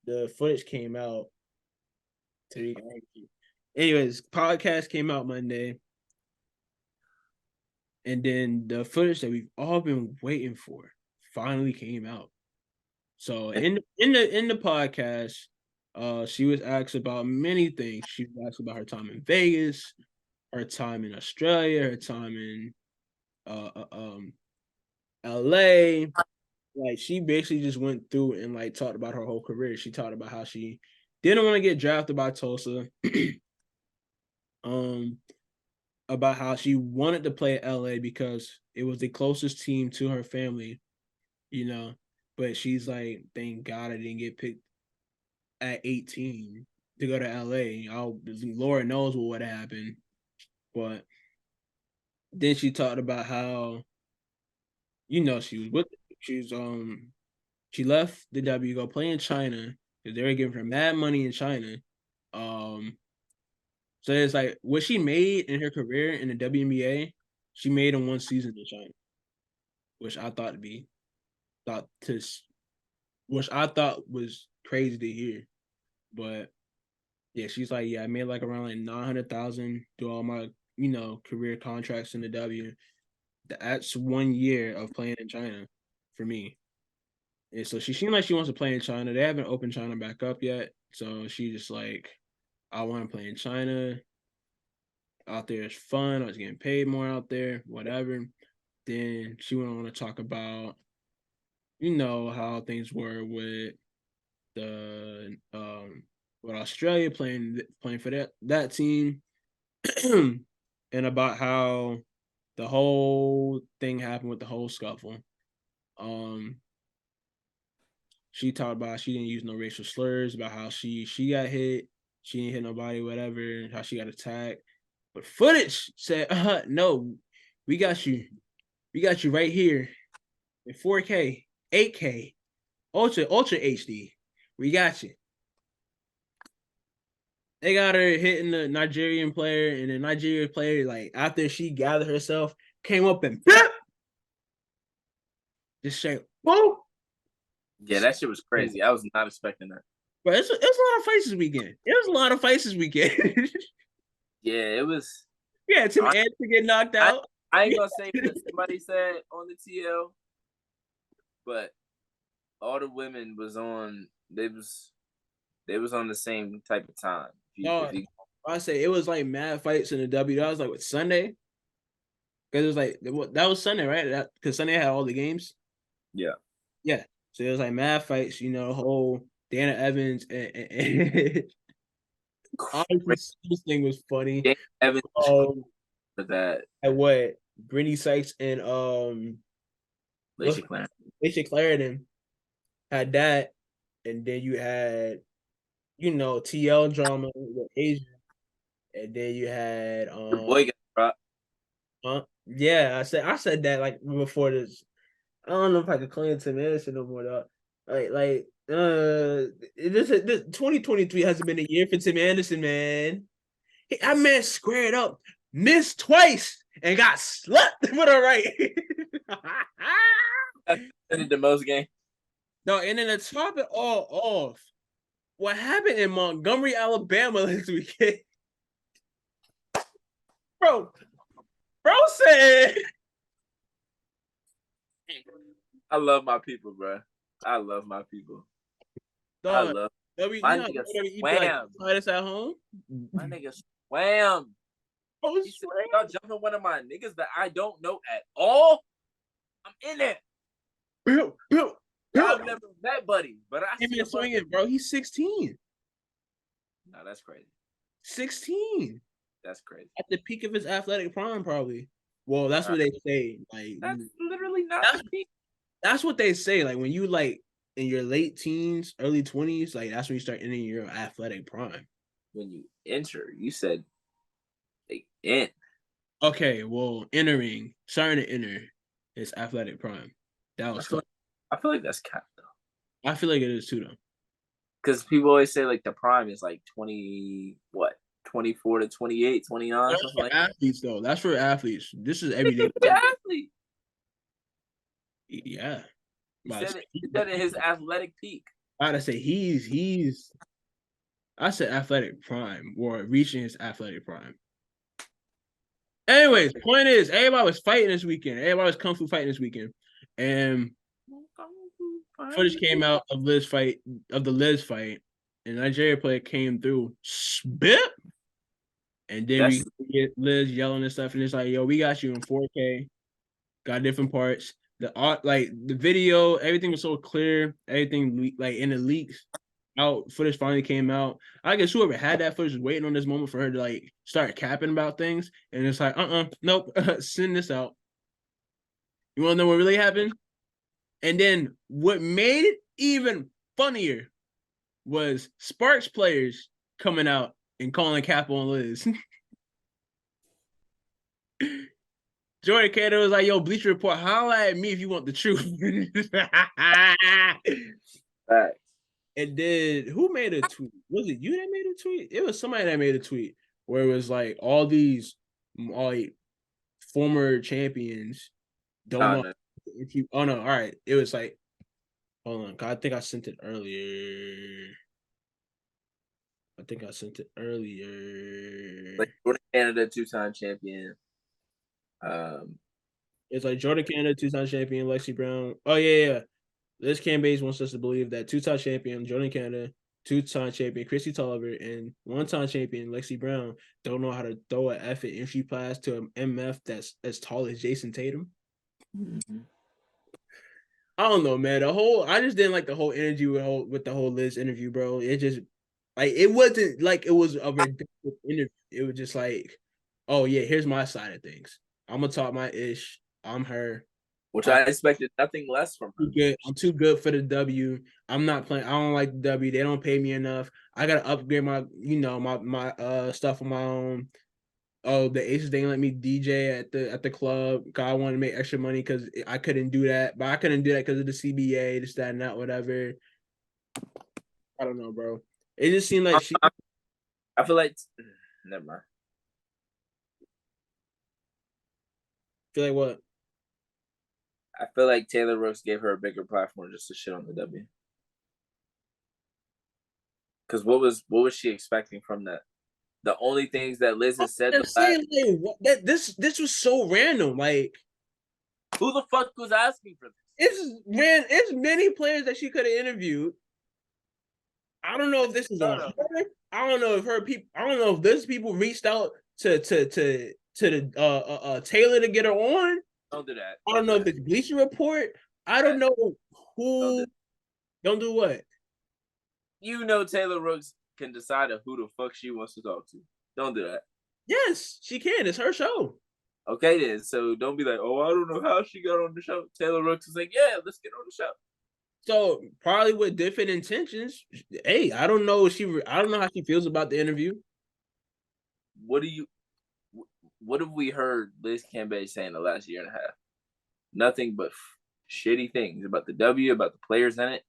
the footage came out. Anyways, podcast came out Monday, and then the footage that we've all been waiting for finally came out. So in the podcast, she was asked about many things. She was asked about her time in Vegas, her time in Australia, her time in LA. Like, she basically just went through and like talked about her whole career. She talked about how she didn't want to get drafted by Tulsa. About how she wanted to play at LA because it was the closest team to her family, But she's like, thank God I didn't get picked at 18 to go to LA. Lord knows what would have happened. But then she talked about how, she left the W, go play in China because they were giving her mad money in China. So it's like what she made in her career in the WNBA, she made in one season in China, which I thought was crazy to hear. But yeah, she's like, yeah, I made like around like 900,000 do all my career contracts in the W. That's 1 year of playing in China for me. And so she seemed like she wants to play in China. They haven't opened China back up yet. So she just like, I want to play in China. Out there is fun. I was getting paid more out there, whatever. Then she went on to talk about, how things were with the with Australia playing for that team, and about how the whole thing happened with the whole scuffle. She talked about she didn't use no racial slurs, about how she got hit, she didn't hit nobody, whatever, how she got attacked. But footage said, no, we got you right here in 4K, 8K, Ultra HD. We got you. They got her hitting the Nigerian player, and the Nigerian player, like, after she gathered herself, came up and just say, whoa. Yeah, that shit was crazy. I was not expecting that. But it's a lot of faces weekend. It was a lot of faces weekend. Yeah, it was. Yeah, Tim Anderson get knocked out. I ain't gonna say what somebody said on the TL, but all the women was on. They was on the same type of time. I say it was like mad fights in the W. That was like what, Sunday? Because it was like that was Sunday, right? Because Sunday had all the games. Yeah. So it was like mad fights. Whole Dana Evans and this thing was funny. Dana Evans for that. At what? Brittany Sykes and Laisha Clarendon had that, and then you had TL drama with Asia, and then you had Your boy got dropped. Yeah, I said that like before this. I don't know if I could claim Tim Anderson no more though. This 2023 hasn't been a year for Tim Anderson, man. I man squared up, missed twice, and got slept with her right. The most game. No, and then to top it all off, what happened in Montgomery, Alabama this weekend? Bro said I love my people, bro. I love my people. I Dog, love W, my you know, nigga WWE be like, swam. fight us at home. My nigga swam. Oh, He said, y'all jumping one of my niggas that I don't know at all. I'm in it. Bill. I've never met Buddy, but I He see been swinging, bro. He's 16. No, that's crazy. 16. That's crazy. At the peak of his athletic prime, probably. Well, that's what they say. Like, that's literally not the peak. That's what they say. Like, when you like in your late teens, early 20s, like that's when you start entering your athletic prime. When you enter, you said they in. Okay, well, starting to enter his athletic prime. That was fun. I feel like that's cap though. I feel like it is too though. Because people always say like the prime is like 24 to 28, 29. That's for athletes though. That's for athletes. This is everyday. Athlete. Yeah. He said in his athletic peak. I gotta say I said athletic prime or reaching his athletic prime. Anyways, point is, everybody was fighting this weekend. Everybody was kung fu fighting this weekend, and footage came out of the Liz fight, and Nigeria player came through, spit, and then we get Liz yelling and stuff, and it's like, yo, we got you in 4K, got different parts. The video, everything was so clear, everything like in the leaks. Footage finally came out. I guess whoever had that footage was waiting on this moment for her to like start capping about things, and it's like, nope, send this out. You want to know what really happened? And then what made it even funnier was Sparks players coming out and calling cap on Liz. Jordan Canada was like, yo, Bleacher Report, holla at me if you want the truth. Right. And then who made a tweet? Was it you that made a tweet? It was somebody that made a tweet where it was like all these former champions don't know if you. Oh no! All right, it was like, hold on. I think I sent it earlier. Like Jordan Canada, 2-time champion. It's like Jordan Canada, 2-time champion, Lexi Brown. Oh yeah. Liz Cambage wants us to believe that 2-time champion Jordan Canada, 2-time champion Chrissy Tolliver, and 1-time champion Lexi Brown don't know how to throw an effort entry pass to an MF that's as tall as Jason Tatum. Mm-hmm. I don't know, man. I just didn't like the whole energy with the whole Liz interview, bro. It just like it wasn't like it was a ridiculous interview. It was just like, oh yeah, here's my side of things. I'm gonna talk my ish. I'm her. Which I expected nothing less from her. I'm too good for the W. I'm not playing. I don't like the W. They don't pay me enough. I gotta upgrade my stuff on my own. Oh, the Aces didn't let me DJ at the club. I wanted to make extra money because I couldn't do that. But I couldn't do that because of the CBA, this, that, and that, whatever. I don't know, bro. It just seemed like I feel like never mind. Feel like what? I feel like Taylor Rooks gave her a bigger platform just to shit on the W. Because what was she expecting from that? The only things that Liz has said. This was so random. Like, who the fuck was asking for this? It's many players that she could have interviewed. I don't know if this is on her. I don't know if her people. I don't know if those people reached out to the Taylor to get her on. Don't do that. I don't know if it's Bleacher Report. I don't know who. Don't do what? You know Taylor Rooks can decide who the fuck she wants to talk to. Don't do that. Yes, she can. It's her show. Okay then. So don't be like, oh, I don't know how she got on the show. Taylor Rooks is like, yeah, let's get on the show. So probably with different intentions. Hey, I don't know how she feels about the interview. What have we heard Liz Cambage saying the last year and a half? Nothing but shitty things about the W, about the players in it.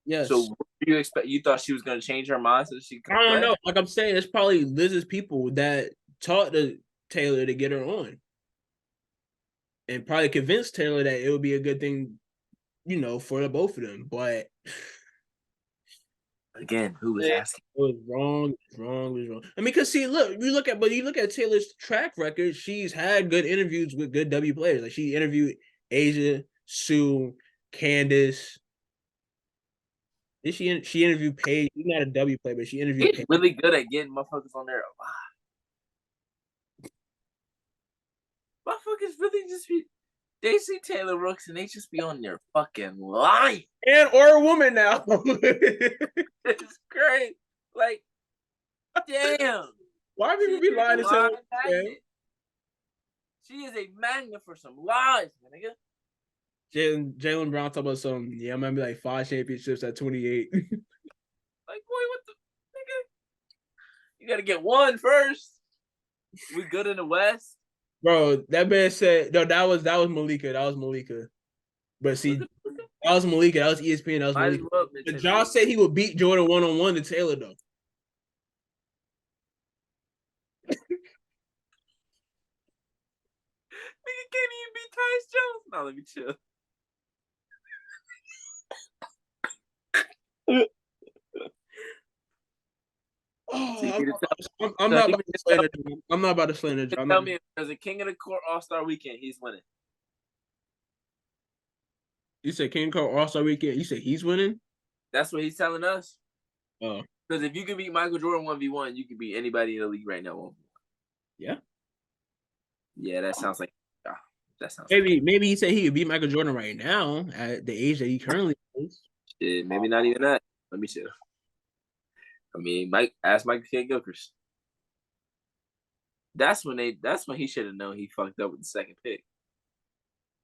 Yes. So what do you expect? You thought she was going to change her mind so she could I don't know. Like I'm saying, it's probably Liz's people that taught Taylor to get her on. And probably convinced Taylor that it would be a good thing, for the both of them. But again, who was asking? It was wrong. I mean, because you look at Taylor's track record. She's had good interviews with good W players. Like she interviewed Asia, Sue, Candace. Did she interviewed Paige? She's not a W player, but she interviewed He's Paige. really good at getting motherfuckers on there a lot. Motherfuckers really just be. They see Taylor Rooks and they just be on their fucking life. And or a woman now. It's great. Like, damn. Why people be lying to Taylor Rooks, man? She is a magnet for some lies, my nigga. Jaylen Brown talking about some, yeah, I'm gonna be like 5 championships at 28. Like, boy, what the nigga? You gotta get one first. We good in the West. Bro, that man said no, that was Malika. That was Malika. But see, that was Malika. That was ESPN. That was Malika. But Josh said he would beat Jordan 1-on-1 to Taylor, though. Nigga can't even beat Tyus Jones. No, let me chill. I'm not about to slander John. I'm not about to slander John. Tell me if there's a King of the Court All-Star Weekend, he's winning. You said King of the Court All-Star Weekend. You said he's winning? That's what he's telling us. Oh. Because if you can beat Michael Jordan 1v1, you can beat anybody in the league right now 1v1. Yeah. Yeah, that sounds like that sounds maybe he said he could beat Michael Jordan right now at the age that he currently is. Shit, maybe not even that. Let me see. I mean, ask Michael K. Gilchrist. That's when he should have known he fucked up with the second pick.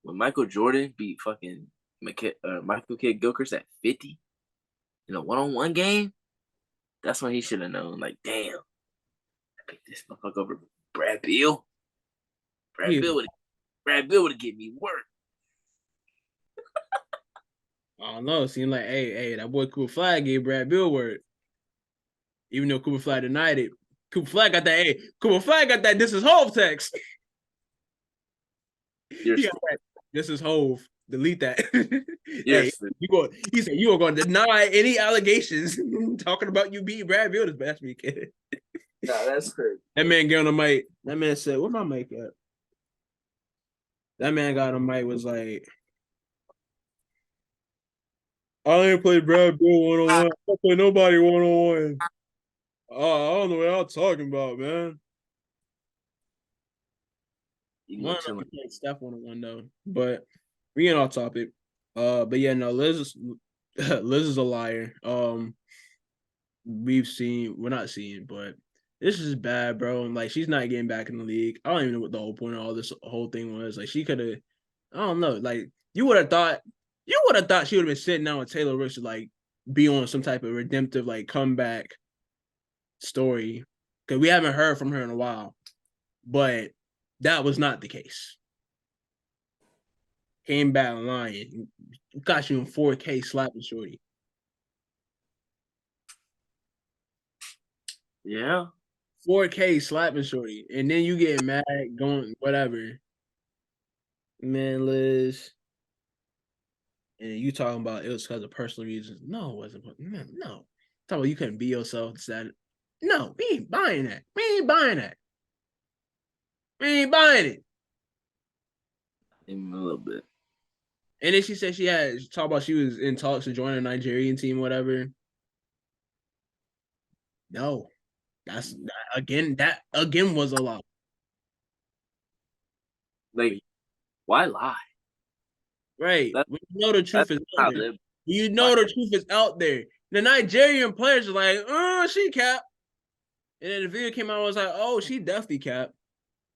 When Michael Jordan beat fucking Michael K. Gilchrist at 50 in a one-on-one game, that's when he should have known. Like, damn, I picked this motherfucker over Brad Beal. Brad Beal would have given me work. I don't know. It seemed like, hey, that boy Cooper Flag gave Brad Beal work. Even though Cooper Flag denied it. Cooper Flag got that. Cooper Flag got that. This is Hove text. This is Hove. Delete that. Yes. He said you are going to deny any allegations talking about you beating Brad Beal this past weekend. Nah, that's crazy. That man got on the mic. That man said, "Where my mic at?" That man got on the mic was like, "I ain't played Brad Beal 1-on-1. I don't play nobody 1-on-1. I don't know what I'm talking about, man." One of them played Steph 1-on-1 though, but we ain't off topic. But yeah, no, Liz is a liar. We're not seeing, but this is bad, bro. And like, she's not getting back in the league. I don't even know what the whole point of all this whole thing was. Like, she could have, I don't know. Like, you would have thought she would have been sitting down with Taylor Rooks to like be on some type of redemptive like comeback story, because we haven't heard from her in a while. But that was not the case. Came back lying. Got you in 4K slapping shorty. Yeah. 4K slapping shorty. And then you get mad, going whatever. Man, Liz. And you talking about it was because of personal reasons. No, it wasn't. Man, no. Talking about you couldn't be yourself. No, we ain't buying that. We ain't buying it. Even a little bit. And then she said she talked about she was in talks to join a Nigerian team, whatever. No. That again was a lie. Like, why lie? Right. When you know the truth is out there. You know the truth is out there. The Nigerian players are like, she capped. And then the video came out and was like, oh, she definitely capped.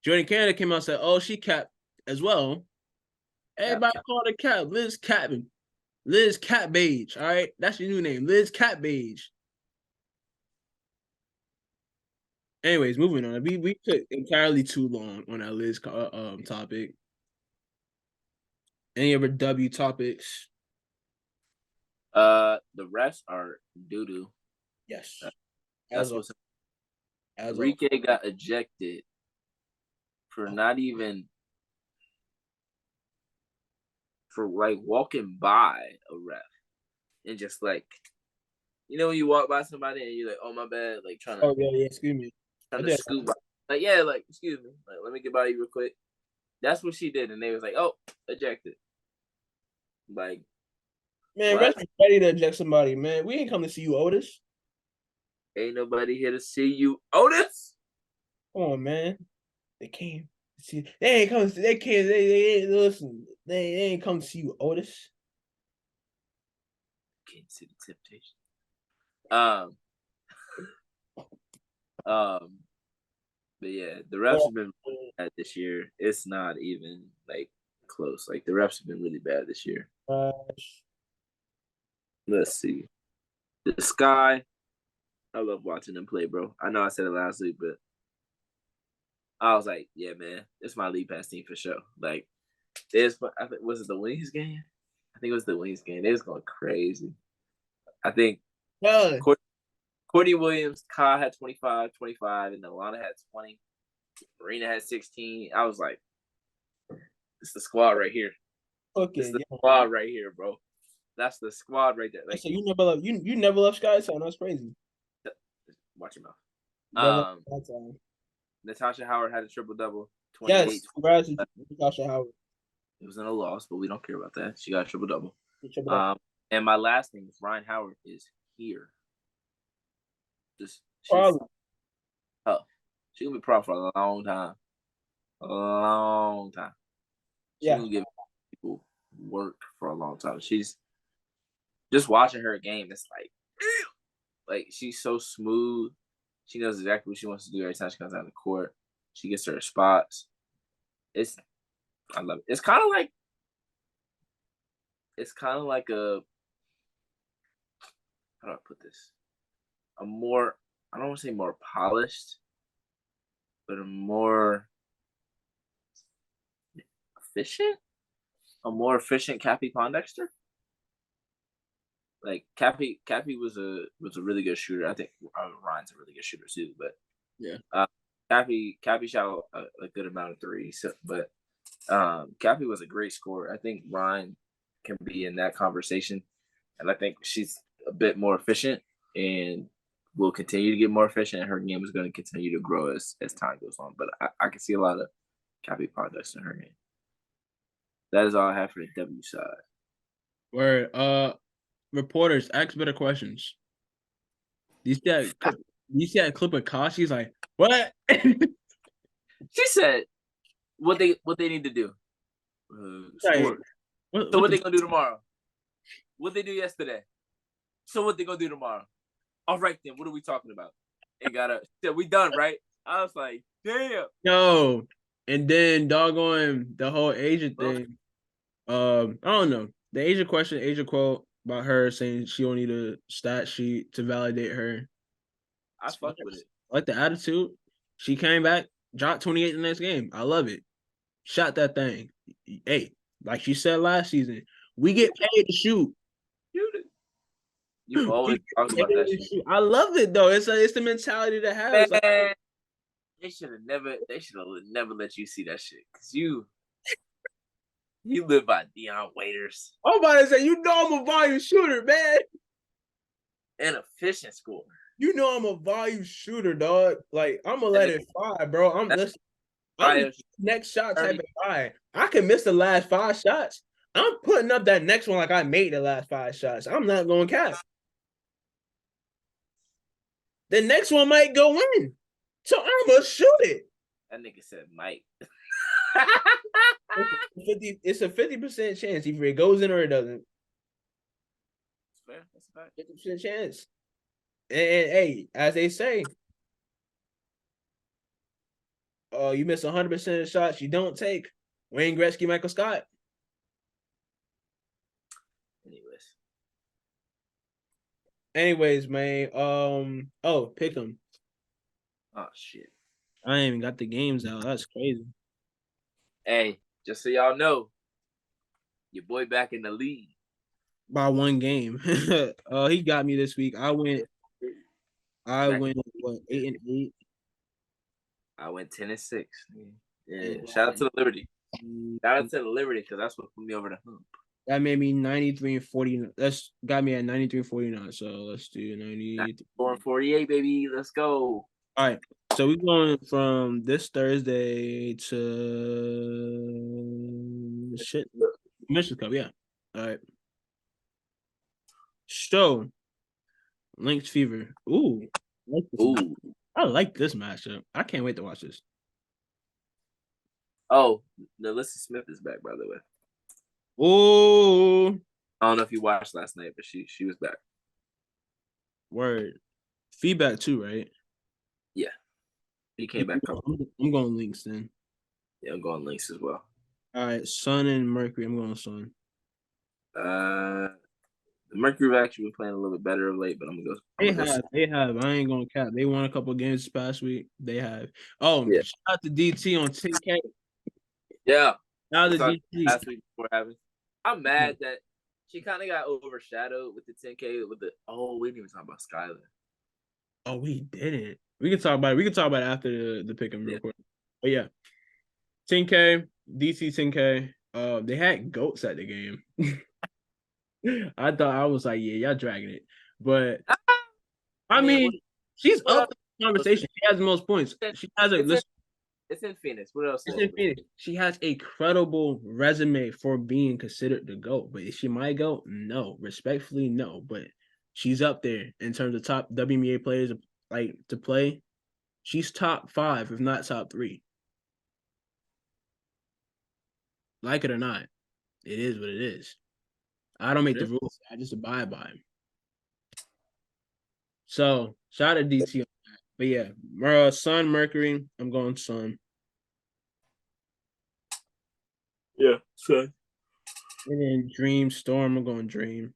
Jordan Canada came out and said, oh, she capped as well. Everybody called her cap. Liz Cambage. Liz Cambage. All right. That's your new name. Liz Cambage. Anyways, moving on. We took entirely too long on that Liz topic. Any other W topics? The refs are doo-doo. Yes. That's what's Enrique got ejected for not even for like walking by a ref and just like, you know, when you walk by somebody and you're like, oh my bad, like trying to excuse me. Trying to scoop by. Like, yeah, like, excuse me. Like, let me get by you real quick. That's what she did, and they was like, oh, ejected. Like, Man, Rest is ready to eject somebody, man. We ain't come to see you, Otis. Ain't nobody here to see you, Otis. Come on, man. They came. See, they ain't come. They can't. They ain't listen. They ain't come to see you, Otis. Kansas City Temptation. But yeah, the refs have been bad this year. It's not even like close. Like the refs have been really bad this year. Let's see. The Sky. I love watching them play, bro. I know I said it last week, but I was like, yeah, man, it's my league pass team for sure. Like, was it the Wings game? I think it was the Wings game. They was going crazy. I think Courtney Williams, Kai had 25, and Alana had 20. Marina had 16. I was like, it's the squad right here. Okay, it's the squad right here, bro. That's the squad right there. Like, so you never left Sky, so that's crazy. Watch your mouth. Natasha Howard had a triple-double. 28. Yes, congrats, Natasha Howard. It was in a loss, but we don't care about that. She got a triple-double. And my last name is Ryan Howard is here. She's gonna be pro for a long time. She's gonna give people work for a long time. She's just watching her game. It's like she's so smooth. She knows exactly what she wants to do every time she comes out of the court. She gets her spots. I love it. It's kind of like a, how do I put this? I don't want to say more polished, but a more efficient? A more efficient Cappy Pondexter? Like Cappy was a really good shooter. I think Ryan's a really good shooter too, but yeah. Cappy shot a good amount of threes, but Cappy was a great scorer. I think Ryan can be in that conversation, and I think she's a bit more efficient and will continue to get more efficient. And her game is going to continue to grow as time goes on. But I can see a lot of Cappy Pondexter in her game. That is all I have for the W side. Where reporters ask better questions. You see that clip of Kashi's like, what? She said, "What they need to do? Score. So what they gonna do tomorrow? What they do yesterday? So what they gonna do tomorrow? All right then. What are we talking about? We done, right?" I was like, "Damn." No, and then doggone the whole Asia thing. I don't know. The Asia quote about her saying she don't need a stat sheet to validate her. I fucked with it. I like the attitude. She came back, dropped 28 the next game. I love it. Shot that thing. Hey, like she said last season, we get paid to shoot. You always talk about that shit. I love it though. It's the mentality to have. Man, like, they should have never let you see that shit because you live by Dion Waiters. I'm about to say, you know I'm a volume shooter, man. An efficient scorer. You know I'm a volume shooter, dog. Like I'm gonna let it fly, bro. I'm next shot type of guy. I can miss the last 5 shots. I'm putting up that next one like I made the last 5 shots. I'm not going cap. The next one might go in. So I'm gonna shoot it. That nigga said might. It's a 50% chance either it goes in or it doesn't. That's fair. 50% chance. And hey, as they say, you miss 100% of the shots you don't take. Wayne Gretzky, Michael Scott. Anyways, man. Pick them. Oh shit. I ain't even got the games out. That's crazy. Hey, just so y'all know, your boy back in the league. By 1 game. He got me this week. I went what, 8-8. I went 10-6. Yeah. Shout out to the Liberty. Shout out to the Liberty because that's what put me over the hump. That made me 93-49. That's got me at 93-49. So let's do 94-48, baby. Let's go. All right. So we're going from this Thursday to Mission Cup, yeah. All right. So, Lynx Fever. Ooh. Ooh. I like this matchup. I can't wait to watch this. Oh, Alyssa Smith is back, by the way. Ooh. I don't know if you watched last night, but she was back. Word. Feedback too, right? Yeah. He came back. I'm going Lynx then. Yeah, I'm going Lynx as well. All right, Sun and Mercury. I'm going Sun. The Mercury have actually been playing a little bit better of late, but I'm gonna go. They have. I ain't gonna cap. They won a couple games this past week. They have. Oh, yeah. Shout out to DT on 10K. Yeah. Now the DT. Last week before having. I'm mad that she kind of got overshadowed with the 10K with the. Oh, we didn't even talk about Skylar. Oh, we didn't. We can talk about it. We can talk about it after the pick 'em real quick. But yeah, 10K, DC 10K. They had goats at the game. I thought I was like, yeah, y'all dragging it, but I mean, she's up in the conversation. She has the most points. She has it's in Phoenix. What else? It's in Phoenix. She has a credible resume for being considered the GOAT, but is she my GOAT? No, respectfully, no. But she's up there in terms of top WNBA players like to play. She's top 5, if not top 3. Like it or not, it is what it is. I don't make the rules. I just abide by them. So shout out to DT on that. But yeah, Sun, Mercury. I'm going Sun. Yeah, Sun. And then Dream, Storm. I'm going Dream.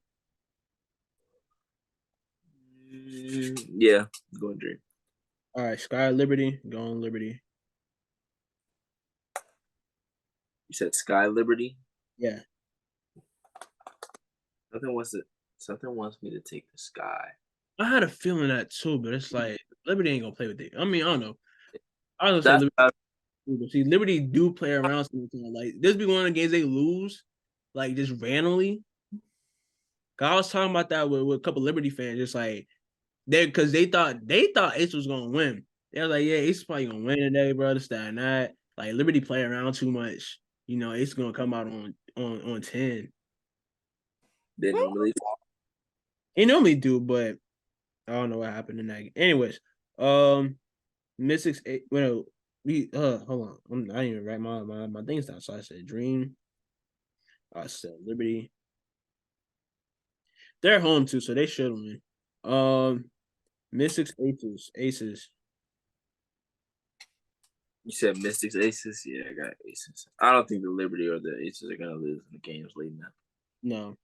Yeah, I'm going Dream. All right, Sky Liberty. Going Liberty. You said Sky Liberty? Yeah. Something wants me to take the Sky. I had a feeling that too, but it's like Liberty ain't gonna play with it. I mean, I don't know. I was gonna say Liberty, Liberty do play around sometimes. Like this be one of the games they lose, like just randomly. I was talking about that with a couple Liberty fans, just like because they thought Ace was gonna win. They were like, yeah, Ace is probably gonna win today, bro. This, that, and that. Like Liberty play around too much. You know, Ace is gonna come out on 10. They normally do, but I don't know what happened in that. Anyways, Mystics. Well, we hold on. I didn't even write my things down. So I said Dream. I said Liberty. They're home too, so they should win. Mystics Aces. You said Mystics Aces? Yeah, I got Aces. I don't think the Liberty or the Aces are gonna lose in the games leading up. No.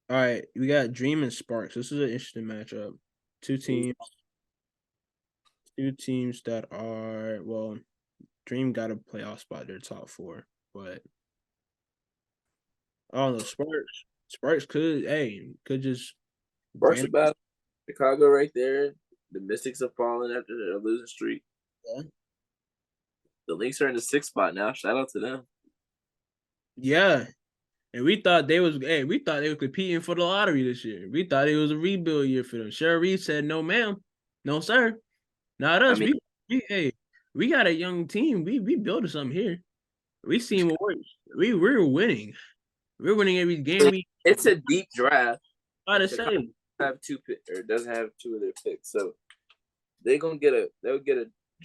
All right, we got Dream and Sparks. This is an interesting matchup. Two teams that are Dream got a playoff spot. They're top 4, but I don't know. Sparks could just. Sparks about Chicago right there. The Mystics have fallen after their losing streak. Yeah. The Lynx are in the 6th spot now. Shout out to them. Yeah. And we thought they were competing for the lottery this year. We thought it was a rebuild year for them. Sherry said, "No, ma'am, no, sir, not us. We got a young team. We built something here. We seen what works. We're winning. We're winning every game. It's a deep draft. Gotta say, doesn't have 2 of their picks, so they'll get a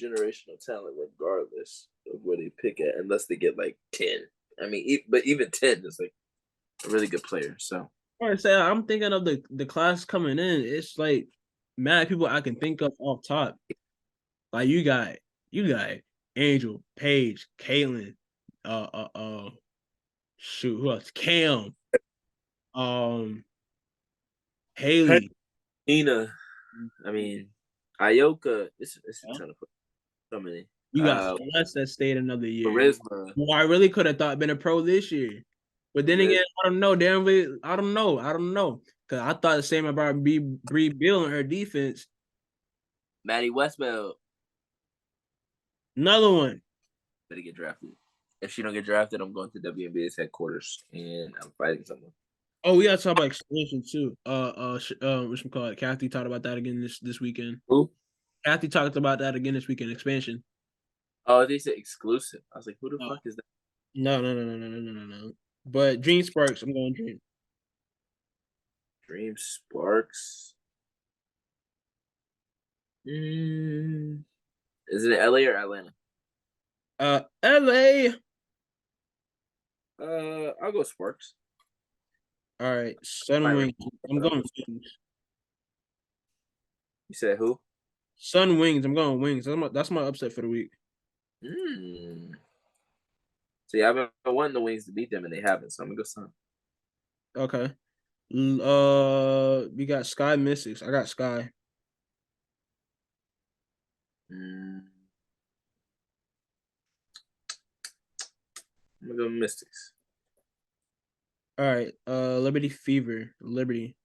generational talent regardless of where they pick at, unless they get like 10. I mean, but even 10 is like a really good player. So I'm thinking of the class coming in. It's like mad people I can think of off top. Like you got Angel, Paige, Caitlin, shoot, who else? Cam, Haley, Ina. I mean, Ioka. It's a ton of so many. You got Celeste that stayed another year. Charisma. Who I really could have thought been a pro this year. But then again, I don't know. I don't know. Because I thought the same about Bree Bill and her defense. Maddie Westbeld. Another one. Better get drafted. If she don't get drafted, I'm going to WNBA's headquarters and I'm fighting someone. Oh, we gotta talk about expansion too. What's call it? Kathy talked about that again this weekend. Who? Kathy talked about that again this weekend. Expansion. Oh, they said exclusive. I was like, who the fuck is that? No. But Dream Sparks, I'm going Dream. Dream Sparks. Is it LA or Atlanta? LA. I'll go Sparks. All right, Sun Wings. I'm going Wings. You said who? Sun Wings. I'm going Wings. That's my upset for the week. See, I've been wanting the Wings to beat them, and they haven't. So I'm gonna go Sun. Okay. We got Sky Mystics. I got Sky. I'm gonna go Mystics. All right. Liberty Fever. Liberty.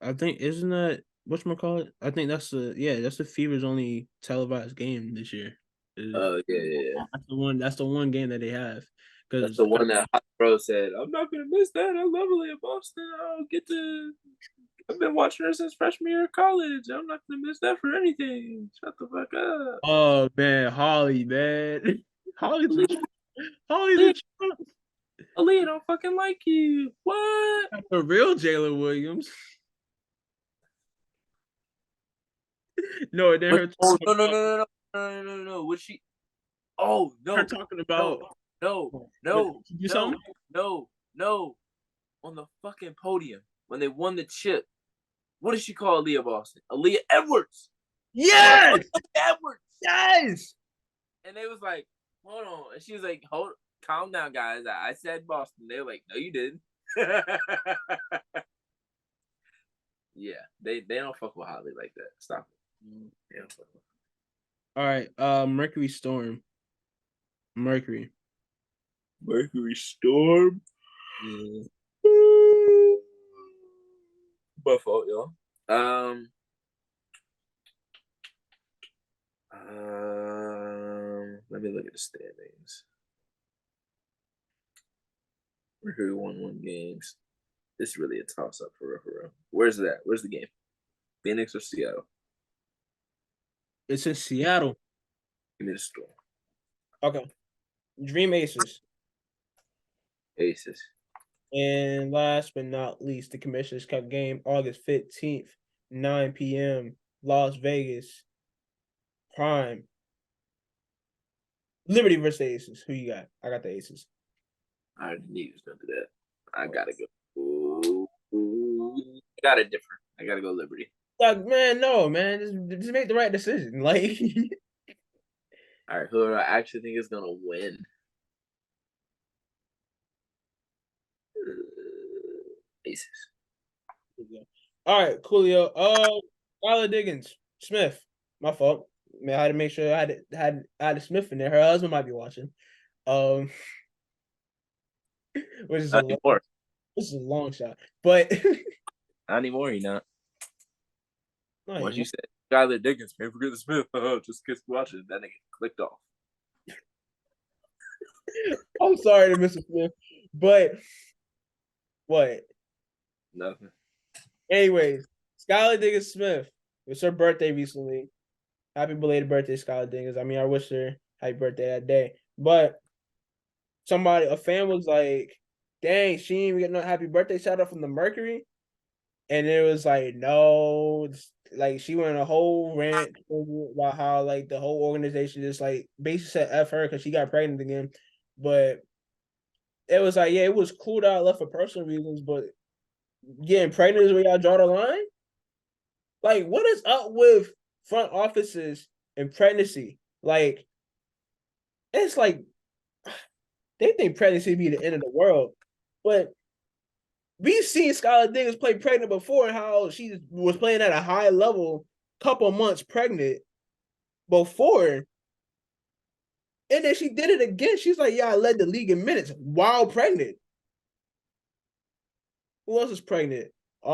I think isn't that whatchamacallit? I think that's the Fever's only televised game this year. Yeah. That's the one game that they have. That's the one that Hot Bro said, I'm not gonna miss that. I love Aaliyah Boston. I've been watching her since freshman year of college. I'm not gonna miss that for anything. Shut the fuck up. Oh man, Holly, man. Holly's a chump. Aaliyah don't fucking like you. What? The real Jalen Williams. No, then her. No. What she? Oh no. Her talking about no. On the fucking podium when they won the chip. What did she call Aaliyah Boston? Aaliyah Edwards. Yes. Edwards. Yes. And they was like, hold on. And she was like, calm down, guys. I said Boston. They were like, no, you didn't. Yeah, they don't fuck with Holly like that. Stop it. They don't fuck with her. All right. Mercury Storm. Mercury Storm. Yeah. My fault, y'all. Let me look at the standings. Mercury won 1 games. This is really a toss-up for real. Where's that? Where's the game? Phoenix or Seattle? It's in Seattle. Give me the score. Okay. Dream Aces. And last but not least, the Commissioner's Cup game, August 15th, 9 p.m., Las Vegas. Prime. Liberty versus the Aces. Who you got? I got the Aces. I already knew you was going to do that. I got to go. I got it different. I got to go Liberty. Like, man, no, man. Just make the right decision. Like, all right, who do I actually think is going to win? Aces. All right, coolio. Skylar Diggins, Smith. My fault. Man, I had to make sure I had a Smith in there. Her husband might be watching. Which is this is a long shot, but not anymore. You know. Once you said Skylar Diggins, man, forget the Smith. Just kiss watching. That nigga clicked off. I'm sorry to Mr. Smith, but what? Nothing. Anyways, Skylar Diggins Smith. It was her birthday recently. Happy belated birthday, Skylar Diggins. I mean, I wish her happy birthday that day. But a fan was like, dang, she ain't even get no happy birthday shout out from the Mercury. And it was like, no, like she went on a whole rant about how like the whole organization just like basically said F her because she got pregnant again. But it was like, yeah, it was cool that I left for personal reasons, but getting pregnant is where y'all draw the line? Like, what is up with front offices and pregnancy? Like, it's like they think pregnancy be the end of the world. But we've seen Skylar Diggins play pregnant before and how she was playing at a high level, couple months pregnant before. And then she did it again. She's like, yeah, I led the league in minutes while pregnant. Who else is pregnant? I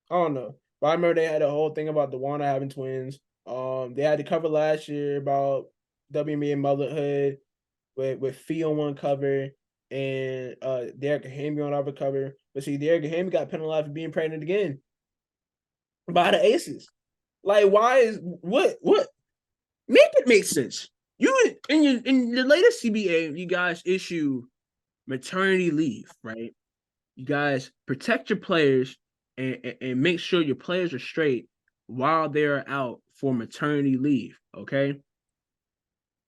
don't know. But I remember they had a whole thing about DeWanna having twins. They had to cover last year about WNBA motherhood with Fee on one cover and Derek Hamby on other cover. But see, Derek Hamby got penalized for being pregnant again by the Aces. Like, why is what? Make it make sense. in the latest CBA, you guys issue maternity leave, right? You guys protect your players and make sure your players are straight while they're out for maternity leave. Okay.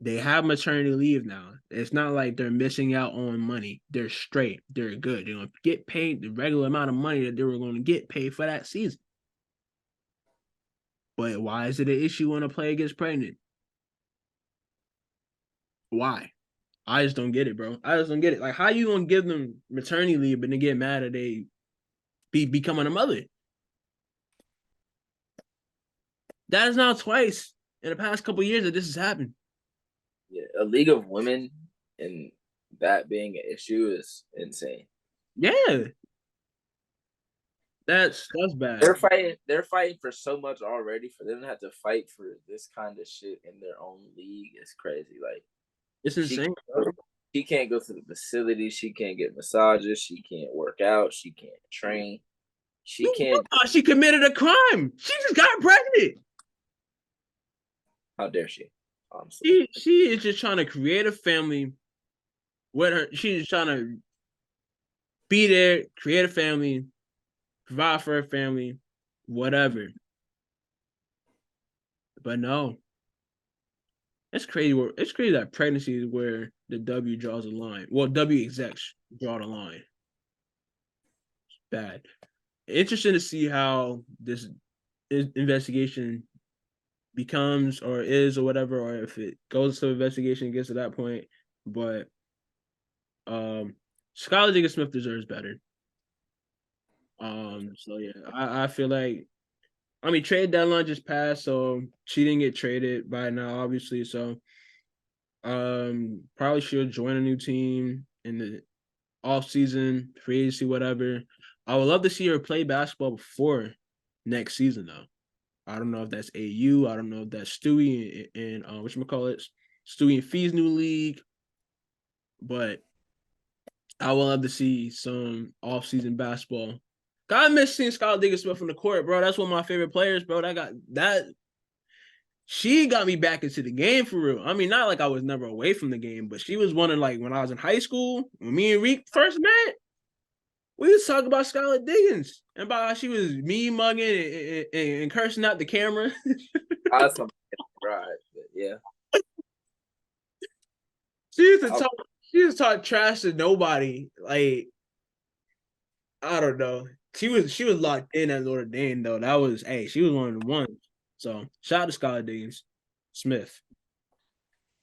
They have maternity leave now. It's not like they're missing out on money. They're straight. They're good. They're gonna get paid the regular amount of money that they were going to get paid for that season. But why is it an issue when a player gets pregnant? Why? I just don't get it, bro. I just don't get it. Like, how you gonna give them maternity leave, but then get mad at they be becoming a mother? That is now twice in the past couple of years that this has happened. Yeah, a league of women and that being an issue is insane. Yeah, that's bad. They're fighting for so much already. For them to have to fight for this kind of shit in their own league is crazy. Like, it's insane. She can't go to the facility. She can't get massages. She can't work out. She can't train. She can't. She committed a crime. She just got pregnant. How dare she? Honestly, she is just trying to create a family with her. She's trying to be there, create a family, provide for her family, whatever. But no, it's crazy. It's crazy that pregnancy is where the W draws a line. Well, W execs draw the line. It's bad. Interesting to see how this investigation becomes or is or whatever, or if it goes to investigation and gets to that point. But Skylar Diggins-Smith deserves better. So yeah, I feel like, I mean, trade deadline just passed, so she didn't get traded by now, obviously. So probably she'll join a new team in the off season, free agency, whatever. I would love to see her play basketball before next season, though. I don't know if that's AU. I don't know if that's Stewie and whatchamacallit, Stewie and Fee's new league. But I would love to see some off-season basketball. God, I miss seeing Skylar Diggins-Smith on the court, bro. That's one of my favorite players, bro. She got me back into the game for real. I mean, not like I was never away from the game, but she was one of, like, when I was in high school, when me and Reek first met, we was talking about Skylar Diggins and about how she was me mugging and cursing out the camera. awesome, right? Yeah. She used to talk trash to nobody. Like, I don't know. She was locked in at Notre Dame though. She was one of the ones. So shout out to Skylar Diggins-Smith,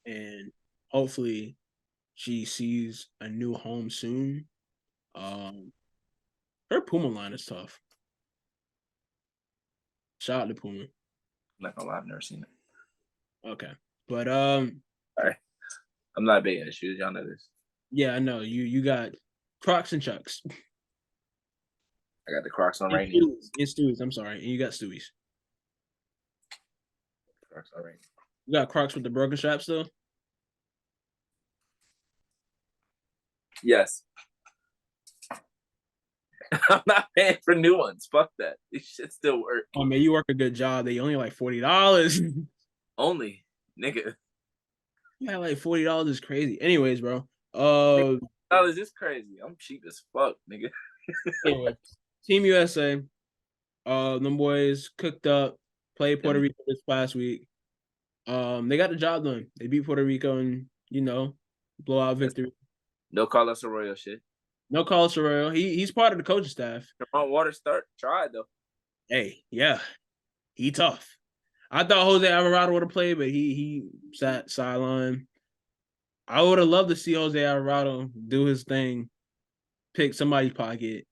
and hopefully she sees a new home soon. Her Puma line is tough. Shout out to Puma. I'm not gonna lie, I've never seen it. Okay, but Sorry. I'm not big into shoes. Y'all know this. Yeah, I know. You got Crocs and Chucks. I got the Crocs on right now. It's Stewie's. I'm sorry. And you got Stewie's. Crocs on right now. You got Crocs with the broken straps though? Yes. I'm not paying for new ones. Fuck that. These shit still work. Oh man, you work a good job. They only like $40. Only, nigga. Yeah, like $40 is crazy. Anyways, bro. Dollars is crazy. I'm cheap as fuck, nigga. Anyway, Team USA. Them boys cooked up, played Puerto Rico this past week. They got the job done. They beat Puerto Rico and, blowout victory. No Carlos Arroyo shit. No Carlos Arroyo. He's part of the coaching staff. Come on, tried though. Hey, yeah. He tough. I thought Jose Alvarado would have played, but he sat sideline. I would have loved to see Jose Alvarado do his thing, pick somebody's pocket.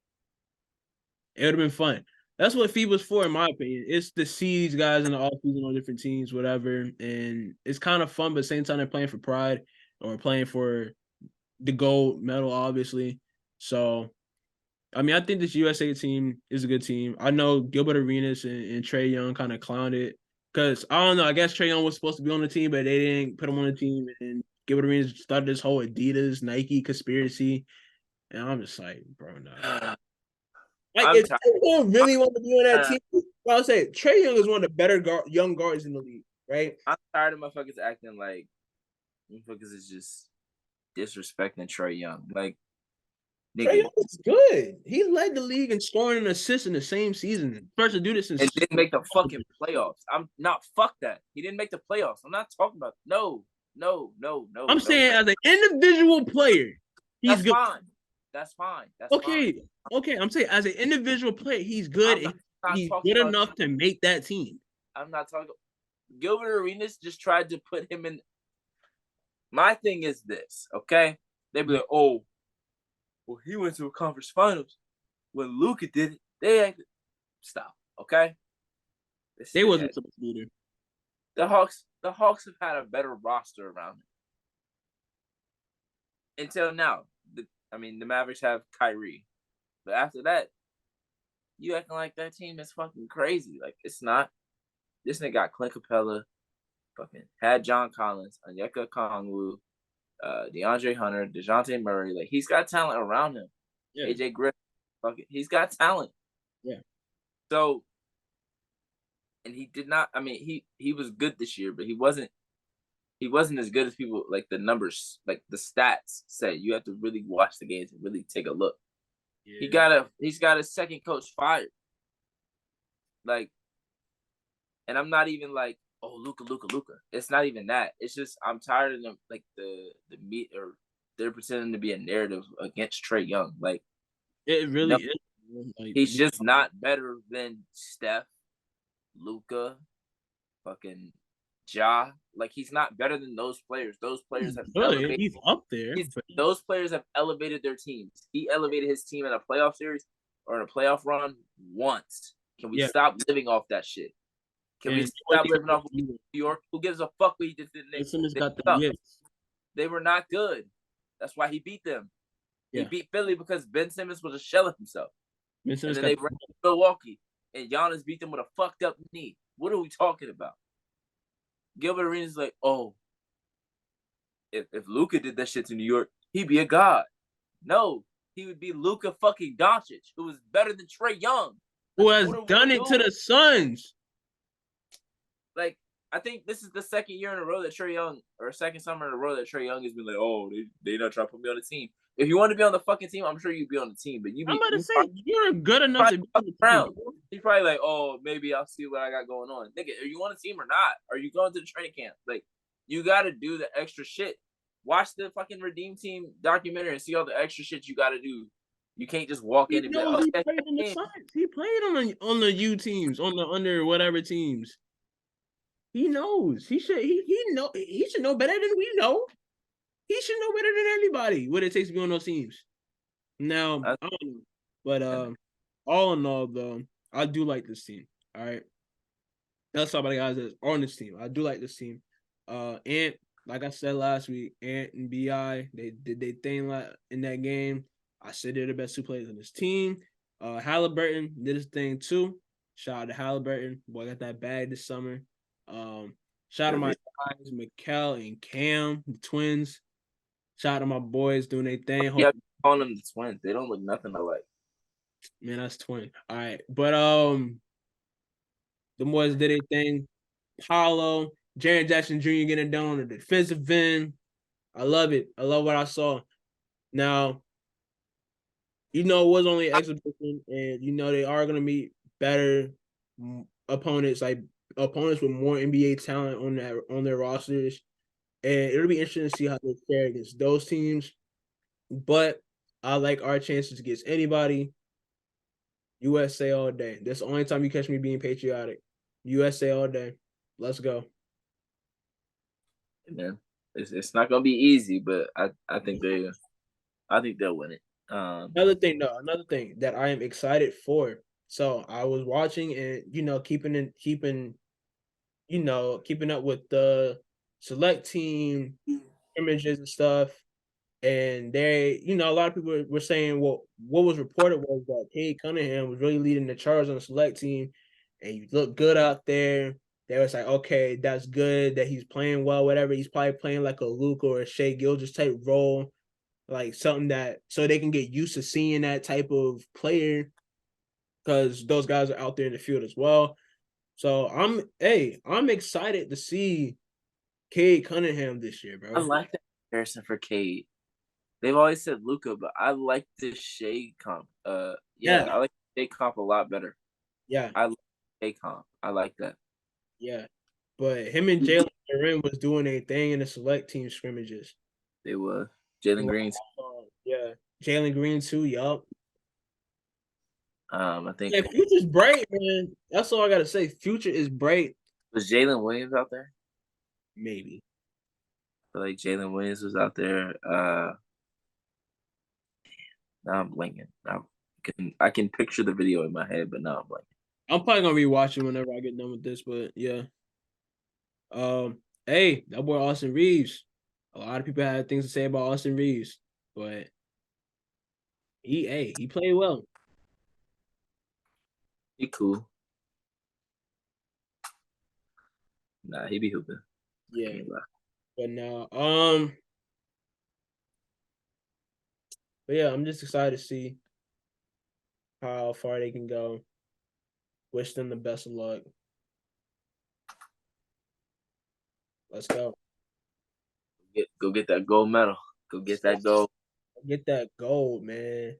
It would have been fun. That's what FIBA's for, in my opinion. It's to see these guys in the offseason on different teams, whatever. And it's kind of fun, but at the same time, they're playing for pride or playing for the gold medal, obviously. So, I mean, I think this USA team is a good team. I know Gilbert Arenas and Trae Young kind of clowned it. Because, I don't know, I guess Trae Young was supposed to be on the team, but they didn't put him on the team. And Gilbert Arenas started this whole Adidas, Nike conspiracy. And I'm just like, bro, no. Like, if Trae Young really want to be on that team, I'll say Trae Young is one of the better young guards in the league, right? I'm tired of motherfuckers acting like Because it's just disrespecting Trae Young. Like, Trae Young is good. He led the league in scoring and assists in the same season. First to do this since. And didn't make the fucking playoffs. I'm not. Fuck that. He didn't make the playoffs. I'm not talking about. No. I'm saying as an individual player, he's good. That's fine. Okay. I'm saying as an individual player, he's good. He's good enough to make that team. I'm not talking. Gilbert Arenas just tried to put him in. My thing is this, okay? They'd be like, oh, well, he went to a conference finals. When Luka did it, they acted. Stop, okay? They wasn't supposed to be there. The Hawks have had a better roster around them. Until now. The Mavericks have Kyrie. But after that, you acting like that team is fucking crazy. Like, it's not. This nigga got Clint Capella, fucking had John Collins, Onyeka Okongwu, DeAndre Hunter, DeJounte Murray. Like, he's got talent around him. Yeah. AJ Griffin, fucking, he's got talent. Yeah. So, and he did not. I mean, he was good this year, but he wasn't as good as people, like, the numbers, like the stats say. You have to really watch the games and really take a look. Yeah. He's got a second coach fired. Like, and I'm not even like, oh, Luka. It's not even that. It's just I'm tired of them, like the meat, or they're pretending to be a narrative against Trae Young. Like, it really is. Like, he's just not better than Steph, Luka, fucking Ja. Like, he's not better than those players. Those players have elevated. He's up there. Those players have elevated their teams. He elevated his team in a playoff series or in a playoff run once. Can we stop living off that shit? Can we stop living off New York? Who gives a fuck what he just did? They were not good. That's why he beat them. Yeah. He beat Philly because Ben Simmons was a shell of himself. And then they ran to Milwaukee, and Giannis beat them with a fucked up knee. What are we talking about? Gilbert Arenas is like, oh, if Luka did that shit to New York, he'd be a god. No, he would be Luka fucking Doncic, who was better than Trae Young. Who has done it to the Suns. Like, I think this is the second year in a row that Trae Young, or second summer in a row that Trae Young has been like, oh, they not trying to put me on the team. If you want to be on the fucking team, I'm sure you'd be on the team. But I'm about to say, you're good enough to be on the team. He's probably like, oh, maybe I'll see what I got going on. Nigga, are you on the team or not? Are you going to the training camp? Like, you got to do the extra shit. Watch the fucking Redeem Team documentary and see all the extra shit you got to do. You can't just walk in and be like, he played on the Suns. He played on the U teams, on the under whatever teams. He knows. He should know better than we know. He should know better than anybody what it takes to be on those teams. Now, I don't know. But all in all, though, I do like this team. All right. That's all about the guys that's on this team. I do like this team. And like I said last week, Ant and BI, they did their thing in that game. I said they're the best two players on this team. Halliburton did his thing too. Shout out to Halliburton. Boy, got that bag this summer. Shout out to my guys, Mikal and Cam, the twins. Shout out to my boys doing their thing. Yeah, calling them the twins. They don't look nothing alike. Man, that's twin. All right. But the boys did their thing. Paulo, Jaren Jackson Jr. getting done on the defensive end. I love it. I love what I saw. Now, it was only an exhibition, and they are gonna meet better opponents, like opponents with more NBA talent on their rosters, and it'll be interesting to see how they fare against those teams. But I like our chances against anybody. USA all day. That's the only time you catch me being patriotic. USA all day. Let's go. Man, it's not gonna be easy, but I think they'll win it. Another thing that I am excited for. So I was watching and keeping up with the select team images and stuff. And they, a lot of people were saying, well, what was reported was that Cade Cunningham was really leading the charge on the select team, and you look good out there. They was like, okay, that's good that he's playing well, whatever. He's probably playing like a Luka or a Shai Gilgeous type role, like something that so they can get used to seeing that type of player because those guys are out there in the field as well. So I'm excited to see Cade Cunningham this year, bro. I like that comparison for Cade. They've always said Luka, but I like the shade comp. Yeah, I like the shade comp a lot better. Yeah. I like shade comp. I like that. Yeah. But him and Jalen Green was doing a thing in the select team scrimmages. They were. Jalen Green. Yeah. Jalen Green too, yup. I think Future's bright, man. That's all I gotta say. Future is bright. Was Jalen Williams out there? Maybe. I feel like Jalen Williams was out there. Now I'm blanking. I can picture the video in my head, but now I'm blanking. I'm probably gonna rewatch it whenever I get done with this, but yeah. Hey, that boy Austin Reeves. A lot of people had things to say about Austin Reeves, but he played well. He cool. Nah, he be hooping. Yeah. But now, but yeah, I'm just excited to see how far they can go. Wish them the best of luck. Let's go. Go get that gold medal. Go get that gold. Get that gold, man.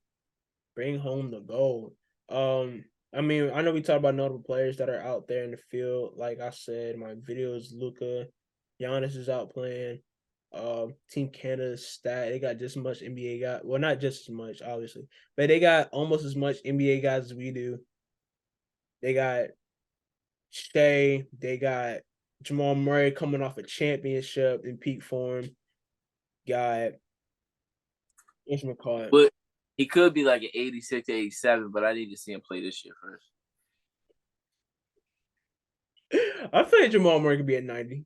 Bring home the gold. I mean, I know we talk about notable players that are out there in the field. Like I said, my video is Luka. Giannis is out playing. Team Canada's stat, they got just as much NBA guys. Well, not just as much, obviously, but they got almost as much NBA guys as we do. They got Shea. They got Jamal Murray coming off a championship in peak form. Got whatchamacallit. But he could be like an 86, 87, but I need to see him play this year first. I feel like Jamal Murray could be at 90.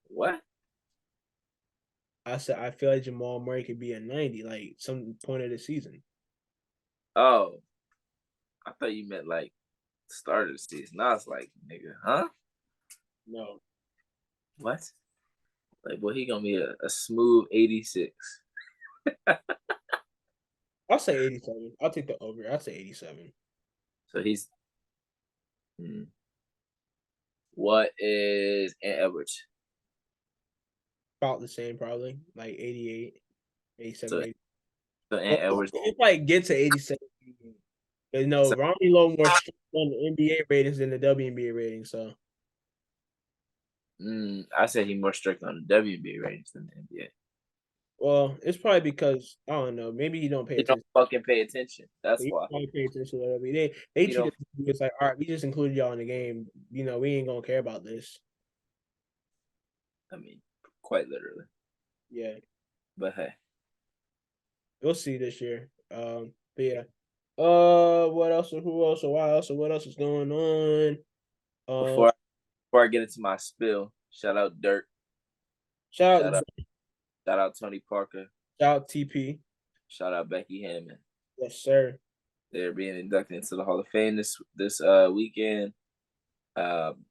What? I said I feel like Jamal Murray could be at 90, like some point of the season. Oh. I thought you meant like start of the season. I was like, nigga, huh? No. What? Like, boy, he gonna be a smooth 86. I'll say 87. I'll take the over. I'll say 87. So he's what is Ant Edwards? About the same, probably. Like 88, 87, So, 80. So Ant Edwards. We'll probably get to 87. Because no, Ronnie Lowe more on the NBA ratings than the WNBA ratings. So I said he's more strict on the WNBA ratings than the NBA. Well, it's probably because I don't know. Maybe he don't pay attention. Don't fucking pay attention. That's why. He pay attention to WWE. They treat it it's like, all right, we just included y'all in the game. You know, we ain't gonna care about this. I mean, quite literally. Yeah. But hey, we'll see this year. But yeah. What else? Or who else? Or why else? Or what else is going on? Before I get into my spill, shout out Dirk. Shout out Tony Parker. Shout out TP. Shout out Becky Hammond. Yes, sir. They're being inducted into the Hall of Fame this weekend.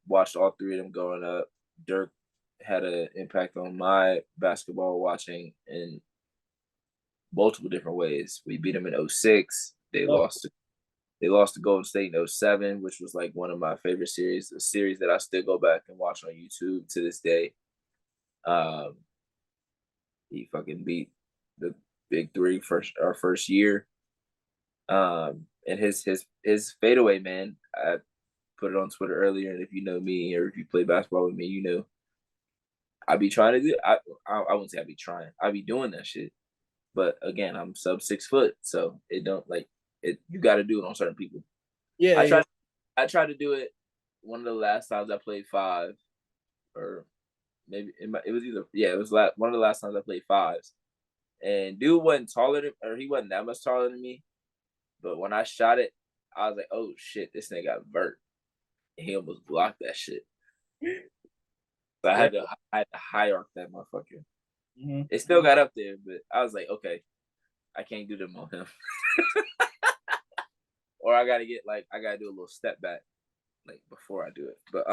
Watched all three of them growing up. Dirk had an impact on my basketball watching in multiple different ways. We beat them in 2006. They lost to Golden State in 2007, which was like one of my favorite series, a series that I still go back and watch on YouTube to this day. He fucking beat the big three our first year. And his fadeaway, man, I put it on Twitter earlier, and if you know me or if you play basketball with me, you know I be trying to do. I wouldn't say I be trying. I be doing that shit. But again, I'm sub 6 foot, so it don't like it. You got to do it on certain people. Yeah, I tried to do it. One of the last times I played 5, or maybe it was one of the last times I played 5s, and dude wasn't taller than, or he wasn't that much taller than me. But when I shot it, I was like, oh shit, this thing got vert. And he almost blocked that shit. So I had to high arc that motherfucker. Mm-hmm. It still got up there, but I was like, okay, I can't do them on him. Or I gotta do a little step back, like before I do it. But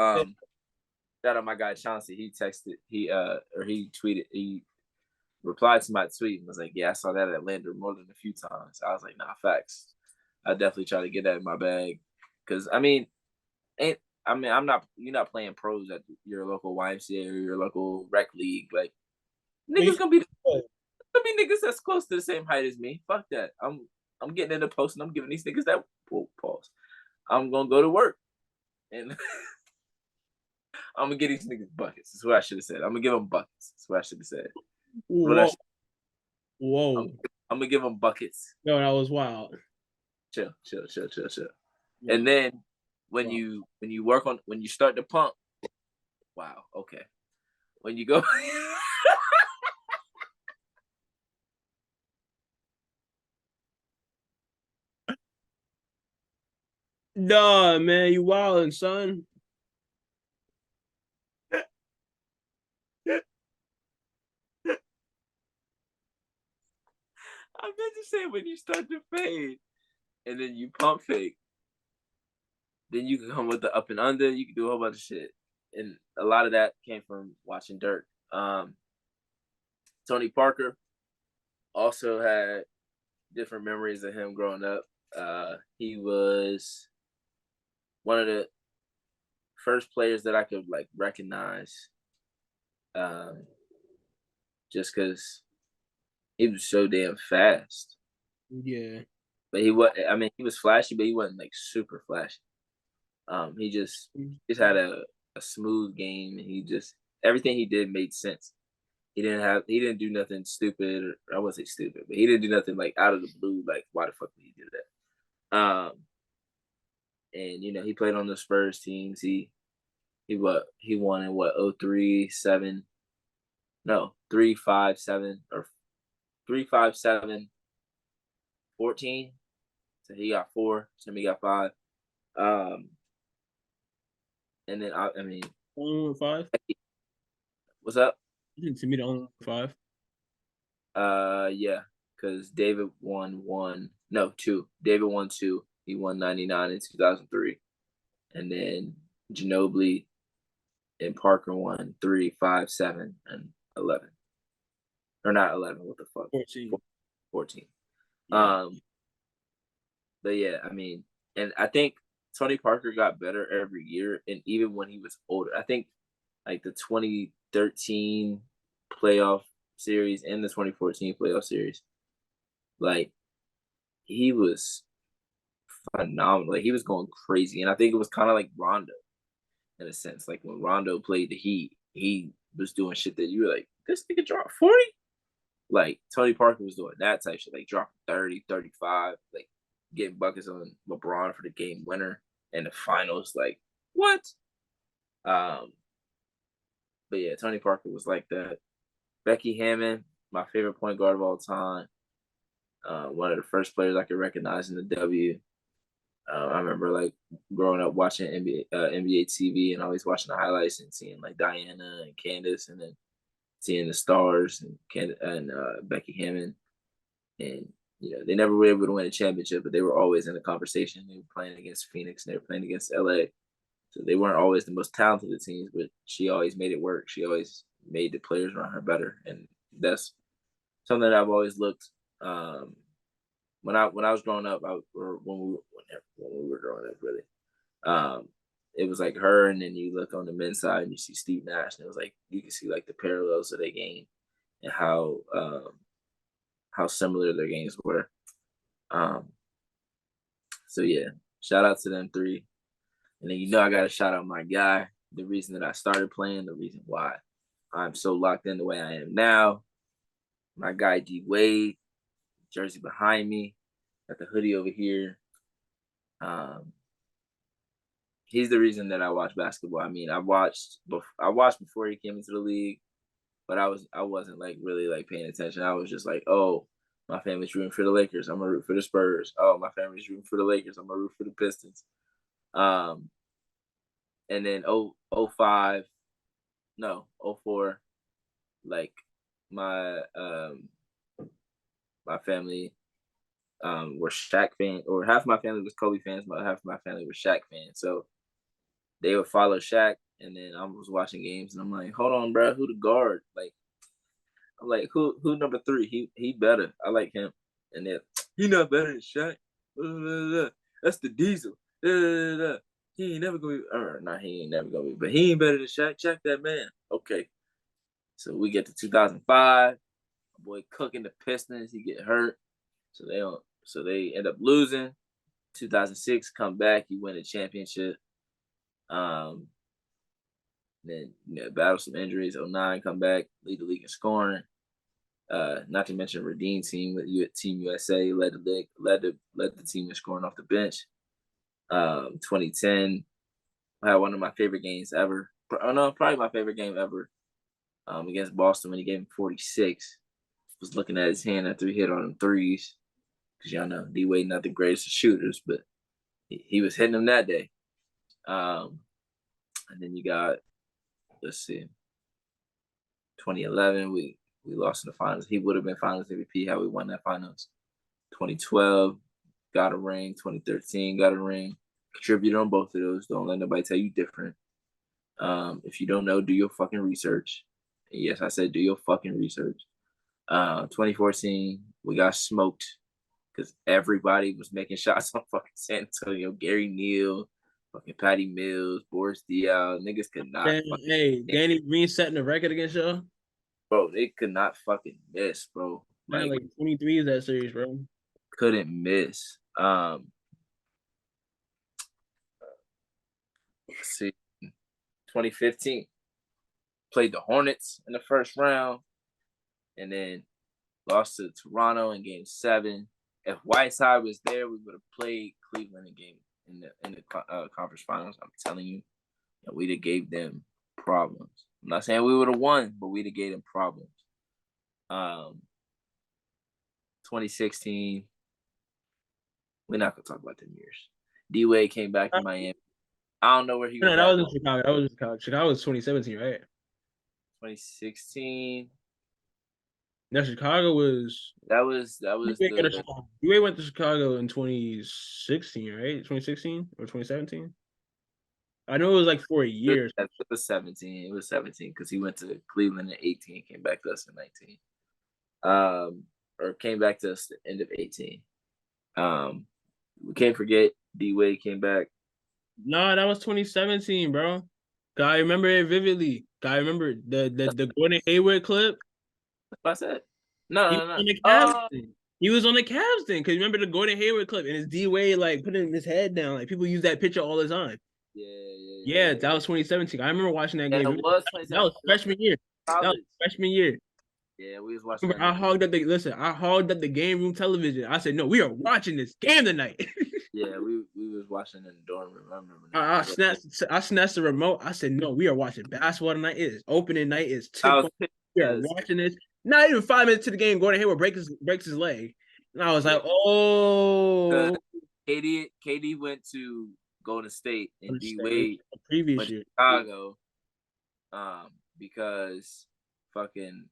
shout out my guy Chauncey. He tweeted, he replied to my tweet and was like, yeah, I saw that at Lander more than a few times. I was like, nah, facts. I definitely try to get that in my bag. Cause I mean, I mean, you're not playing pros at your local YMCA or your local rec league. Like, niggas gonna be niggas that's close to the same height as me. Fuck that. I'm getting in the post and I'm giving these niggas that pause. I'm gonna go to work and I'm gonna get these niggas buckets. That's what I should have said. I'm gonna give them buckets. That's what I should have said. Whoa. I'm gonna give them buckets. No, that was wild. Chill. Yeah. And then when you start to pump, wow, okay. When you go Nah, man, you wildin', son. I meant to say when you start to fade and then you pump fake, then you can come with the up and under. You can do a whole bunch of shit, and a lot of that came from watching Dirk. Tony Parker also had different memories of him growing up. He was one of the first players that I could like recognize, just because he was so damn fast. Yeah, but he was. I mean, he was flashy, but he wasn't like super flashy. He just had a smooth game. And everything he did made sense. He didn't do nothing stupid. Or I wouldn't say stupid, but he didn't do nothing like out of the blue. Like, why the fuck did he do that? And he played on the Spurs teams. He won in 03, 7, no 3, 5, 7 or 3, 5, 7, 14. So he got 4. Timmy got 5. And then I mean, only 5. What's up? You think Timmy the only 5? Yeah, because David won 1. No, 2. David won 2. He won 99 in 2003, and then Ginobili and Parker won 3, 5, 7, and 11. Or not 11. What the fuck? 14. Yeah. But yeah, I mean, and I think Tony Parker got better every year, and even when he was older. I think like the 2013 playoff series and the 2014 playoff series, like he was phenomenal. Like, he was going crazy, and I think it was kind of like Rondo in a sense. Like when Rondo played the Heat, he was doing shit that you were like, this nigga dropped 40. Like Tony Parker was doing that type shit, like dropping 30, 35, like getting buckets on LeBron for the game winner in the finals. Like, what? But yeah, Tony Parker was like that. Becky Hammond, my favorite point guard of all time. One of the first players I could recognize in the W. I remember like growing up watching NBA TV and always watching the highlights and seeing like Diana and Candace, and then seeing the stars and Becky Hammond. And they never were able to win a championship, but they were always in the conversation. They were playing against Phoenix and they were playing against LA. So they weren't always the most talented of teams, but she always made it work. She always made the players around her better. And that's something that I've always looked. When I was growing up, when we were growing up, really, it was like her, and then you look on the men's side and you see Steve Nash, and it was like you can see like the parallels of their game and how similar their games were. So yeah, shout out to them 3, and then I got to shout out my guy, the reason that I started playing, the reason why I'm so locked in the way I am now. My guy D Wade, jersey behind me, got the hoodie over here. He's the reason that I watch basketball. I mean, I watched before he came into the league, but I wasn't like really like paying attention. I was just like, oh, my family's rooting for the Lakers, I'm gonna root for the Spurs. Oh, my family's rooting for the Lakers, I'm gonna root for the Pistons. And then 04, like my family were Shaq fans, or half my family was Kobe fans, but half my family was Shaq fans. So they would follow Shaq, and then I was watching games, and I'm like, hold on, bro, who the guard? Like, I'm like, who number 3? He better. I like him. And then he not better than Shaq. That's the Diesel. He ain't never gonna be, or not. He ain't never gonna be, but he ain't better than Shaq. Shaq that man. Okay, so we get to 2005. My boy cooking the Pistons. He get hurt, so they don't. So they end up losing. 2006 come back. He win a championship. Then battle some injuries. 09 come back, lead the league in scoring. Not to mention Redeem team with Team USA led the team in scoring off the bench. 2010, I had one of my favorite games ever. Oh no, probably my favorite game ever. Against Boston when he gave him 46. Was looking at his hand after he hit on them threes. Because y'all know D Wade not the greatest of shooters, but he was hitting them that day. And then you got, let's see, 2011 we lost in the finals. He would have been finals MVP had we won that finals. 2012 got a ring. 2013 got a ring. Contributed on both of those. Don't let nobody tell you different. If you don't know, do your fucking research. And yes, I said do your fucking research. 2014 we got smoked because everybody was making shots on fucking San Antonio. Gary Neal, fucking Patty Mills, Boris Diaw. Niggas could not. Hey, Danny Green setting the record against y'all. Bro, they could not fucking miss, bro. Like 23 is that series, bro. Couldn't miss. Let's see. 2015. Played the Hornets in the first round. And then lost to Toronto in game 7. If Whiteside was there, we would have played Cleveland in the conference finals. I'm telling you, and we'd have gave them problems. I'm not saying we would have won, but we'd have gave them problems. 2016, we're not gonna talk about them years. D Wade came back to Miami. I don't know where he was. No, that was in Chicago. That was in Chicago. Chicago was 2017, right? 2016. No, Chicago was. That was. You went to Chicago in 2016, right? 2016 or 2017? I know it was like for a year. It was 17. It was 17 because he went to Cleveland in 18, came back to us in 19. Or came back to us at the end of 18. We can't forget D Wade came back. No, that was 2017, bro. I remember it vividly. I remember the Gordon Hayward clip. That's what I said. No. He was on the Cavs thing because remember the Gordon Hayward clip and his D Wade like putting his head down. Like people use that picture all the time. Yeah, that was 2017. I remember watching that game. That was freshman year. That was freshman year. Yeah, we was watching. I hogged up the game room television. I said, no, we are watching this game tonight. Yeah, we was watching in the dorm room. I snatched the remote. I said, no, we are watching basketball tonight. It is opening night. It's we are watching this. Not even 5 minutes to the game, Gordon Hayward breaks his leg. And I was like, oh. KD went to Golden State and D Wade previous year Chicago, because fucking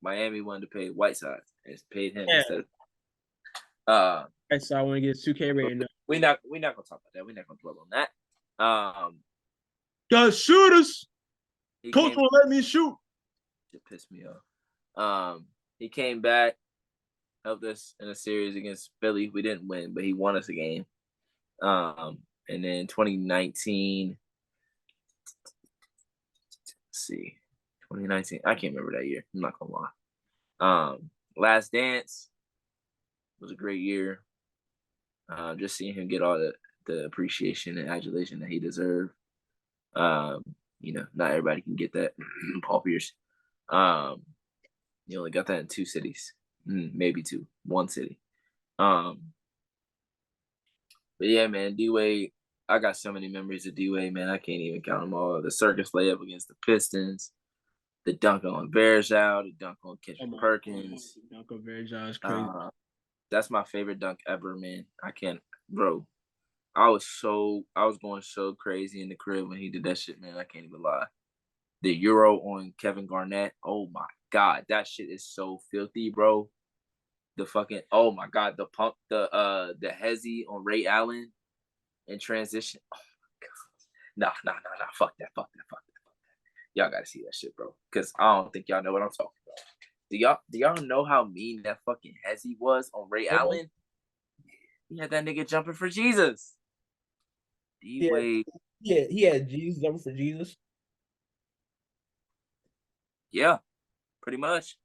Miami wanted to pay Whiteside and paid him instead of. So I want to get 2K rating. We're not gonna talk about that. We're not gonna dwell on that. The shooters. Coach won't let me shoot. It pissed me off. He came back, helped us in a series against Philly. We didn't win, but he won us a game. And then 2019. Let's see. 2019. I can't remember that year. I'm not gonna lie. Last Dance was a great year. Just seeing him get all the appreciation and adulation that he deserved. Not everybody can get that. Paul Pierce. He only got that in 2 cities, maybe 2, 1 city. But yeah, man, D Wade. I got so many memories of D Wade, man. I can't even count them all. The circus layup against the Pistons, the dunk on Varejao, the dunk on Kendrick Perkins. The dunk on Varejao is crazy. That's my favorite dunk ever, man. I can't, bro. I was going so crazy in the crib when he did that shit, man. I can't even lie. The Euro on Kevin Garnett. Oh my God, that shit is so filthy, bro. The fucking oh my God, the pump, the hezzy on Ray Allen in transition. Oh my God. Nah. Fuck that. Y'all gotta see that shit, bro. Cause I don't think y'all know what I'm talking about. Do y'all know how mean that fucking hezzy was on Ray Allen? He had that nigga jumping for Jesus. D-Wade. He had Jesus number for Jesus. Yeah, pretty much.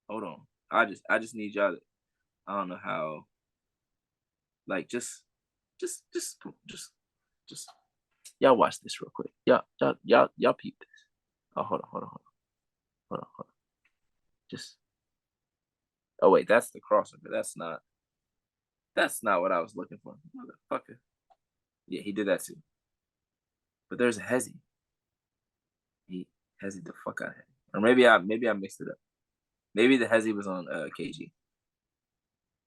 Hold on. I just need y'all to, I don't know how, like, just y'all watch this real quick. Y'all peep this. Oh, hold on. Just, oh wait, that's the crossover. That's not what I was looking for. Motherfucker. Yeah, he did that too. But there's a Hezzy. He Hezzy the fuck out of here. Or maybe I mixed it up. Maybe the Hezzy was on KG.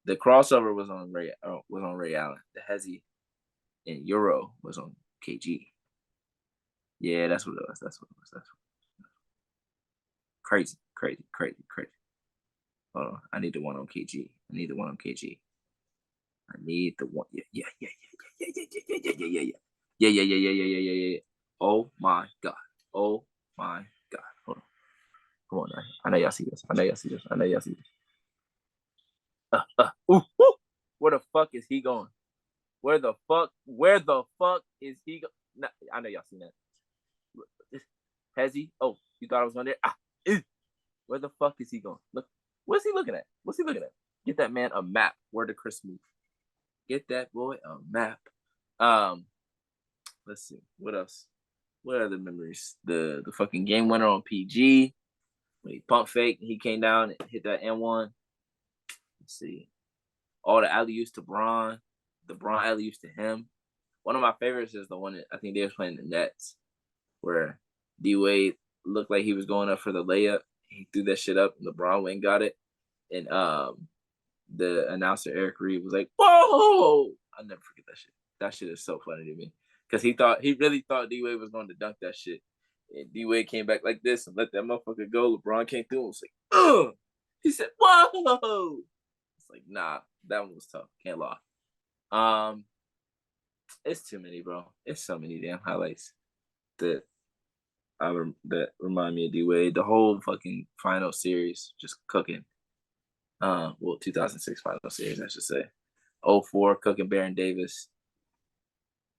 The crossover was on Ray Allen. The Hezzy in Euro was on KG. Yeah, that's what it was. That's what it was. Crazy. Hold on. I need the one on KG. I need the one. Yeah. Oh my god. Hold on. Come on now. I know y'all see this. Ooh. Where the fuck is he going? Where the fuck is he going? Nah, I know y'all seen that. Hezzy? Oh, you thought I was going there? Where the fuck is he going? Look, what's he looking at? Get that man a map. Where the Chris move? Get that boy a map. Let's see. What else? What other memories? The fucking game winner on PG. When he pump fake, he came down and hit that N1. Let's see. All the alley-oops to Braun. The Braun alley-oops to him. One of my favorites is the one that I think they was playing the Nets, where D-Wade looked like he was going up for the layup. He threw that shit up, and LeBron went and got it. And the announcer, Eric Reed, was like, whoa! I'll never forget that shit. That shit is so funny to me. Because he really thought D-Wade was going to dunk that shit. And D-Wade came back like this and let that motherfucker go. LeBron came through and was like, ugh! He said, whoa! It's like, nah, that one was tough. Can't lie. It's too many, bro. It's so many damn highlights that remind me of D-Wade. The whole fucking final series, just cooking. 2006 final series, I should say. 04, cooking Baron Davis.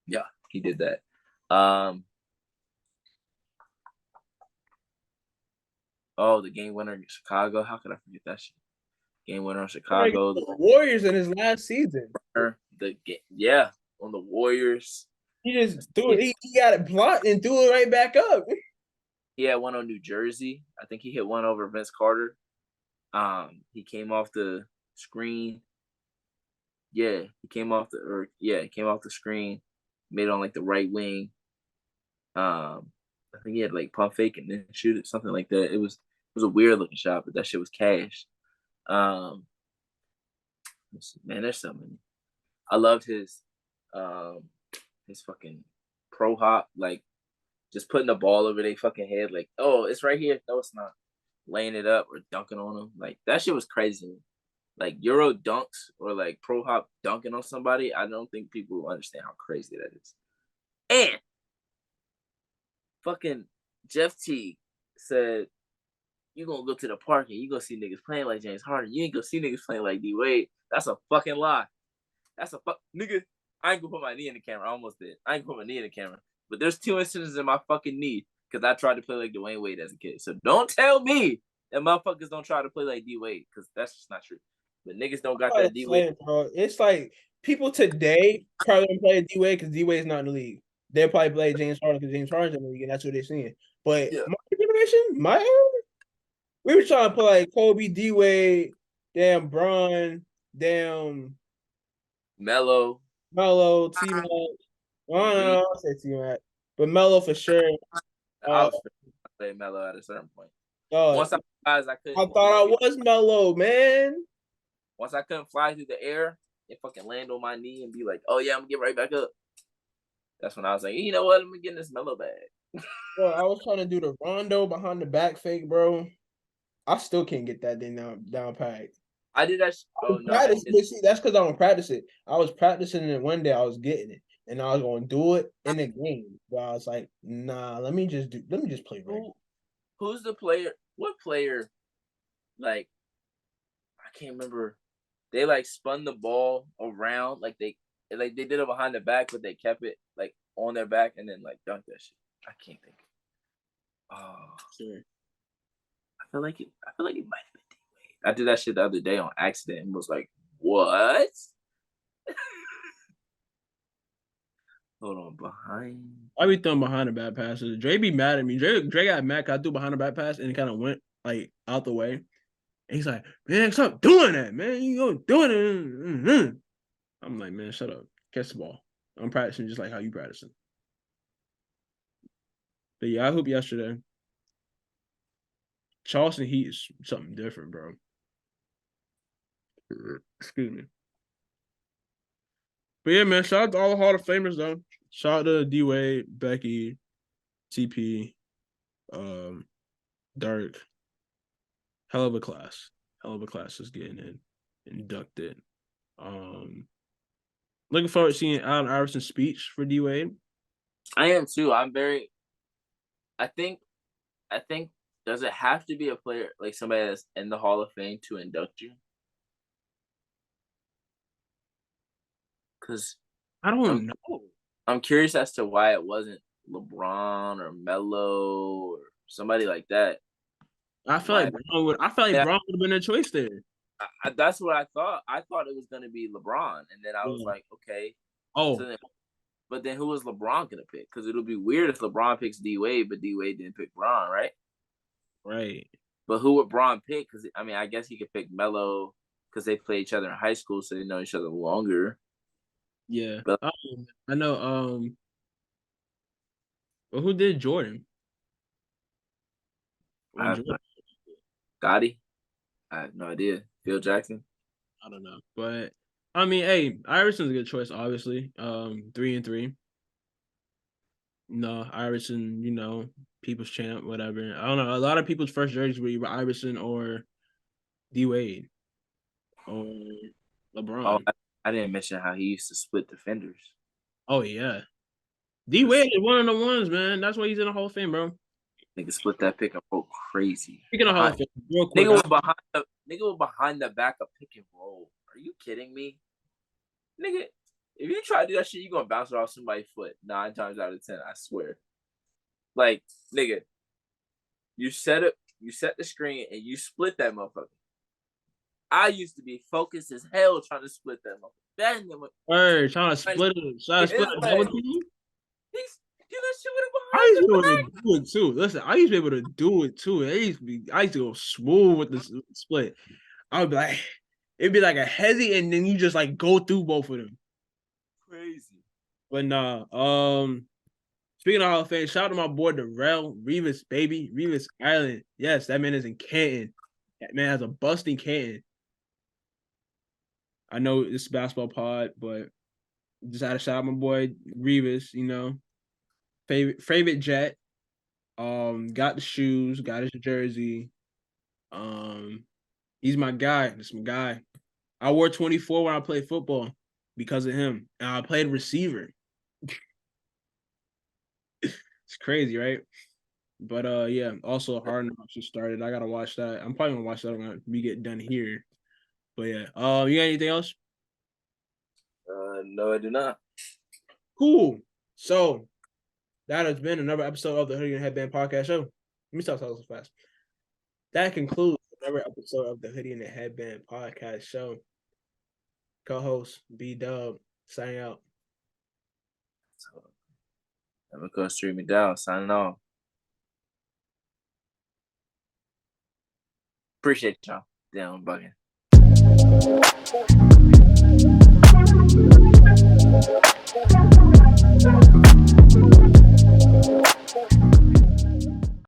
Yeah, he did that. The game winner in Chicago. How could I forget that shit? Game winner in Chicago. The Warriors in his last season. On the Warriors. He just threw it. He got it blocked and threw it right back up. He had one on New Jersey. I think he hit one over Vince Carter. He came off the screen. Yeah, he came off the screen, made it on like the right wing. I think he had like pump fake and then shoot it, something like that. It was a weird looking shot, but that shit was cash. Man, there's so many. I loved his fucking pro hop, like just putting the ball over their fucking head, like, oh, it's right here. No, it's not. Laying it up or dunking on them. Like, that shit was crazy. Like, Euro dunks or like pro hop dunking on somebody, I don't think people understand how crazy that is. And fucking Jeff Teague said, you gonna go to the park and you gonna see niggas playing like James Harden. You ain't gonna see niggas playing like D-Wade. That's a fucking lie. That's a nigga. I ain't gonna put my knee in the camera. I almost did. I ain't gonna put my knee in the camera. But there's 2 instances in my fucking knee because I tried to play like Dwayne Wade as a kid. So don't tell me that motherfuckers don't try to play like D-Wade because that's just not true. But niggas don't got that D-Wade. Bro. It's like people today probably don't play D-Wade because D-Wade's not in the league. They'll probably play James Harden because James Harden's in the league and that's what they're seeing. But my generation, my era, we were trying to play like Kobe, D-Wade, damn Bron, damn Melo, T-Mac. I'll say T-Mac. But Melo for sure. I was play Melo at a certain point. Once I realized I couldn't. I thought I was Melo, man. Once I couldn't fly through the air and fucking land on my knee and be like, oh yeah, I'm gonna get right back up. That's when I was like, you know what? I'm gonna get in this Melo bag. Bro, I was trying to do the Rondo behind the back fake, bro. I still can't get that thing down pat. I did that. See, that's because I don't practice it. I was practicing it one day. I was getting it, and I was going to do it in the game. But I was like, nah, let me just play right. Who's the player? What player? Like, I can't remember. They like spun the ball around, like they did it behind the back, but they kept it like on their back and then like dunk that shit. I can't think. Oh, Sure. I feel like it might have been D-Wade. I did that shit the other day on accident and was like, what? Hold on, behind. I be throwing behind the back passes. Dre be mad at me. Dre got mad because I threw behind the back pass and it kind of went like out the way. And he's like, man, stop doing that, man. You go doing it. Mm-hmm. I'm like, man, shut up. Catch the ball. I'm practicing just like how you practicing. But yeah, I hoop yesterday. Charleston Heat is something different, bro. Excuse me. But yeah, man, shout out to all the Hall of Famers, though. Shout out to D-Wade, Becky, TP, Dirk. Hell of a class. Hell of a class is getting inducted. Looking forward to seeing Allen Iverson's speech for D-Wade. I am too. I think does it have to be a player like somebody that's in the Hall of Fame to induct you? Because I don't know. I'm curious as to why it wasn't LeBron or Melo or somebody like that. I feel like Bron would have been a choice there. That's what I thought. I thought it was going to be LeBron, and then I was like, okay. Oh. But then who was LeBron going to pick? Because it'll be weird if LeBron picks D-Wade, but D-Wade didn't pick Bron, right? Right. But who would Bron pick? Because, I mean, I guess he could pick Melo because they play each other in high school, so they know each other longer. Yeah. But I know. But who did Jordan? Gotti? I have no idea. Phil Jackson? I don't know. But, I mean, hey, Iverson's a good choice, obviously. 3-3. No, Iverson, you know, people's champ, whatever. I don't know. A lot of people's first jerseys were either Iverson or D-Wade or LeBron. Oh, I didn't mention how he used to split defenders. Oh, yeah. D-Wade is one of the ones, man. That's why he's in the Hall of Fame, bro. Nigga split that pick and roll crazy. Speaking of Hall of Fame, real quick. Nigga was behind the back of pick and roll. Are you kidding me? Nigga, if you try to do that shit, you're going to bounce it off somebody's foot 9 times out of 10, I swear. Like, nigga, you set the screen and you split that motherfucker. I used to be focused as hell trying to split that motherfucker. Trying to split it. Trying to split a double team? I used to be able to do it too. Listen, I used to be able to do it too. I used to go smooth with the split. I would be like, it'd be like a hezzy, and then you just like go through both of them. Crazy. But nah. Speaking of Hall of Fame, shout out to my boy Darrell Revis, baby. Revis Island. Yes, that man is in Canton. That man has a bust in Canton. I know it's a basketball pod, but just had to shout out my boy Revis, you know. Favorite jet. Got the shoes, got his jersey. He's my guy. That's my guy. I wore 24 when I played football because of him. And I played receiver. It's crazy, right? But yeah, also Hard Knocks just started. I gotta watch that. I'm probably gonna watch that when we get done here. But yeah. You got anything else? No, I do not. Cool. So that has been another episode of the Hoodie and Headband podcast show. Let me stop talking so fast. That concludes another episode of the Hoodie and the Headband podcast show. Co-host B-Dub, signing out. So, I'm going to go stream it down, signing off. Appreciate y'all. Damn, I'm bugging.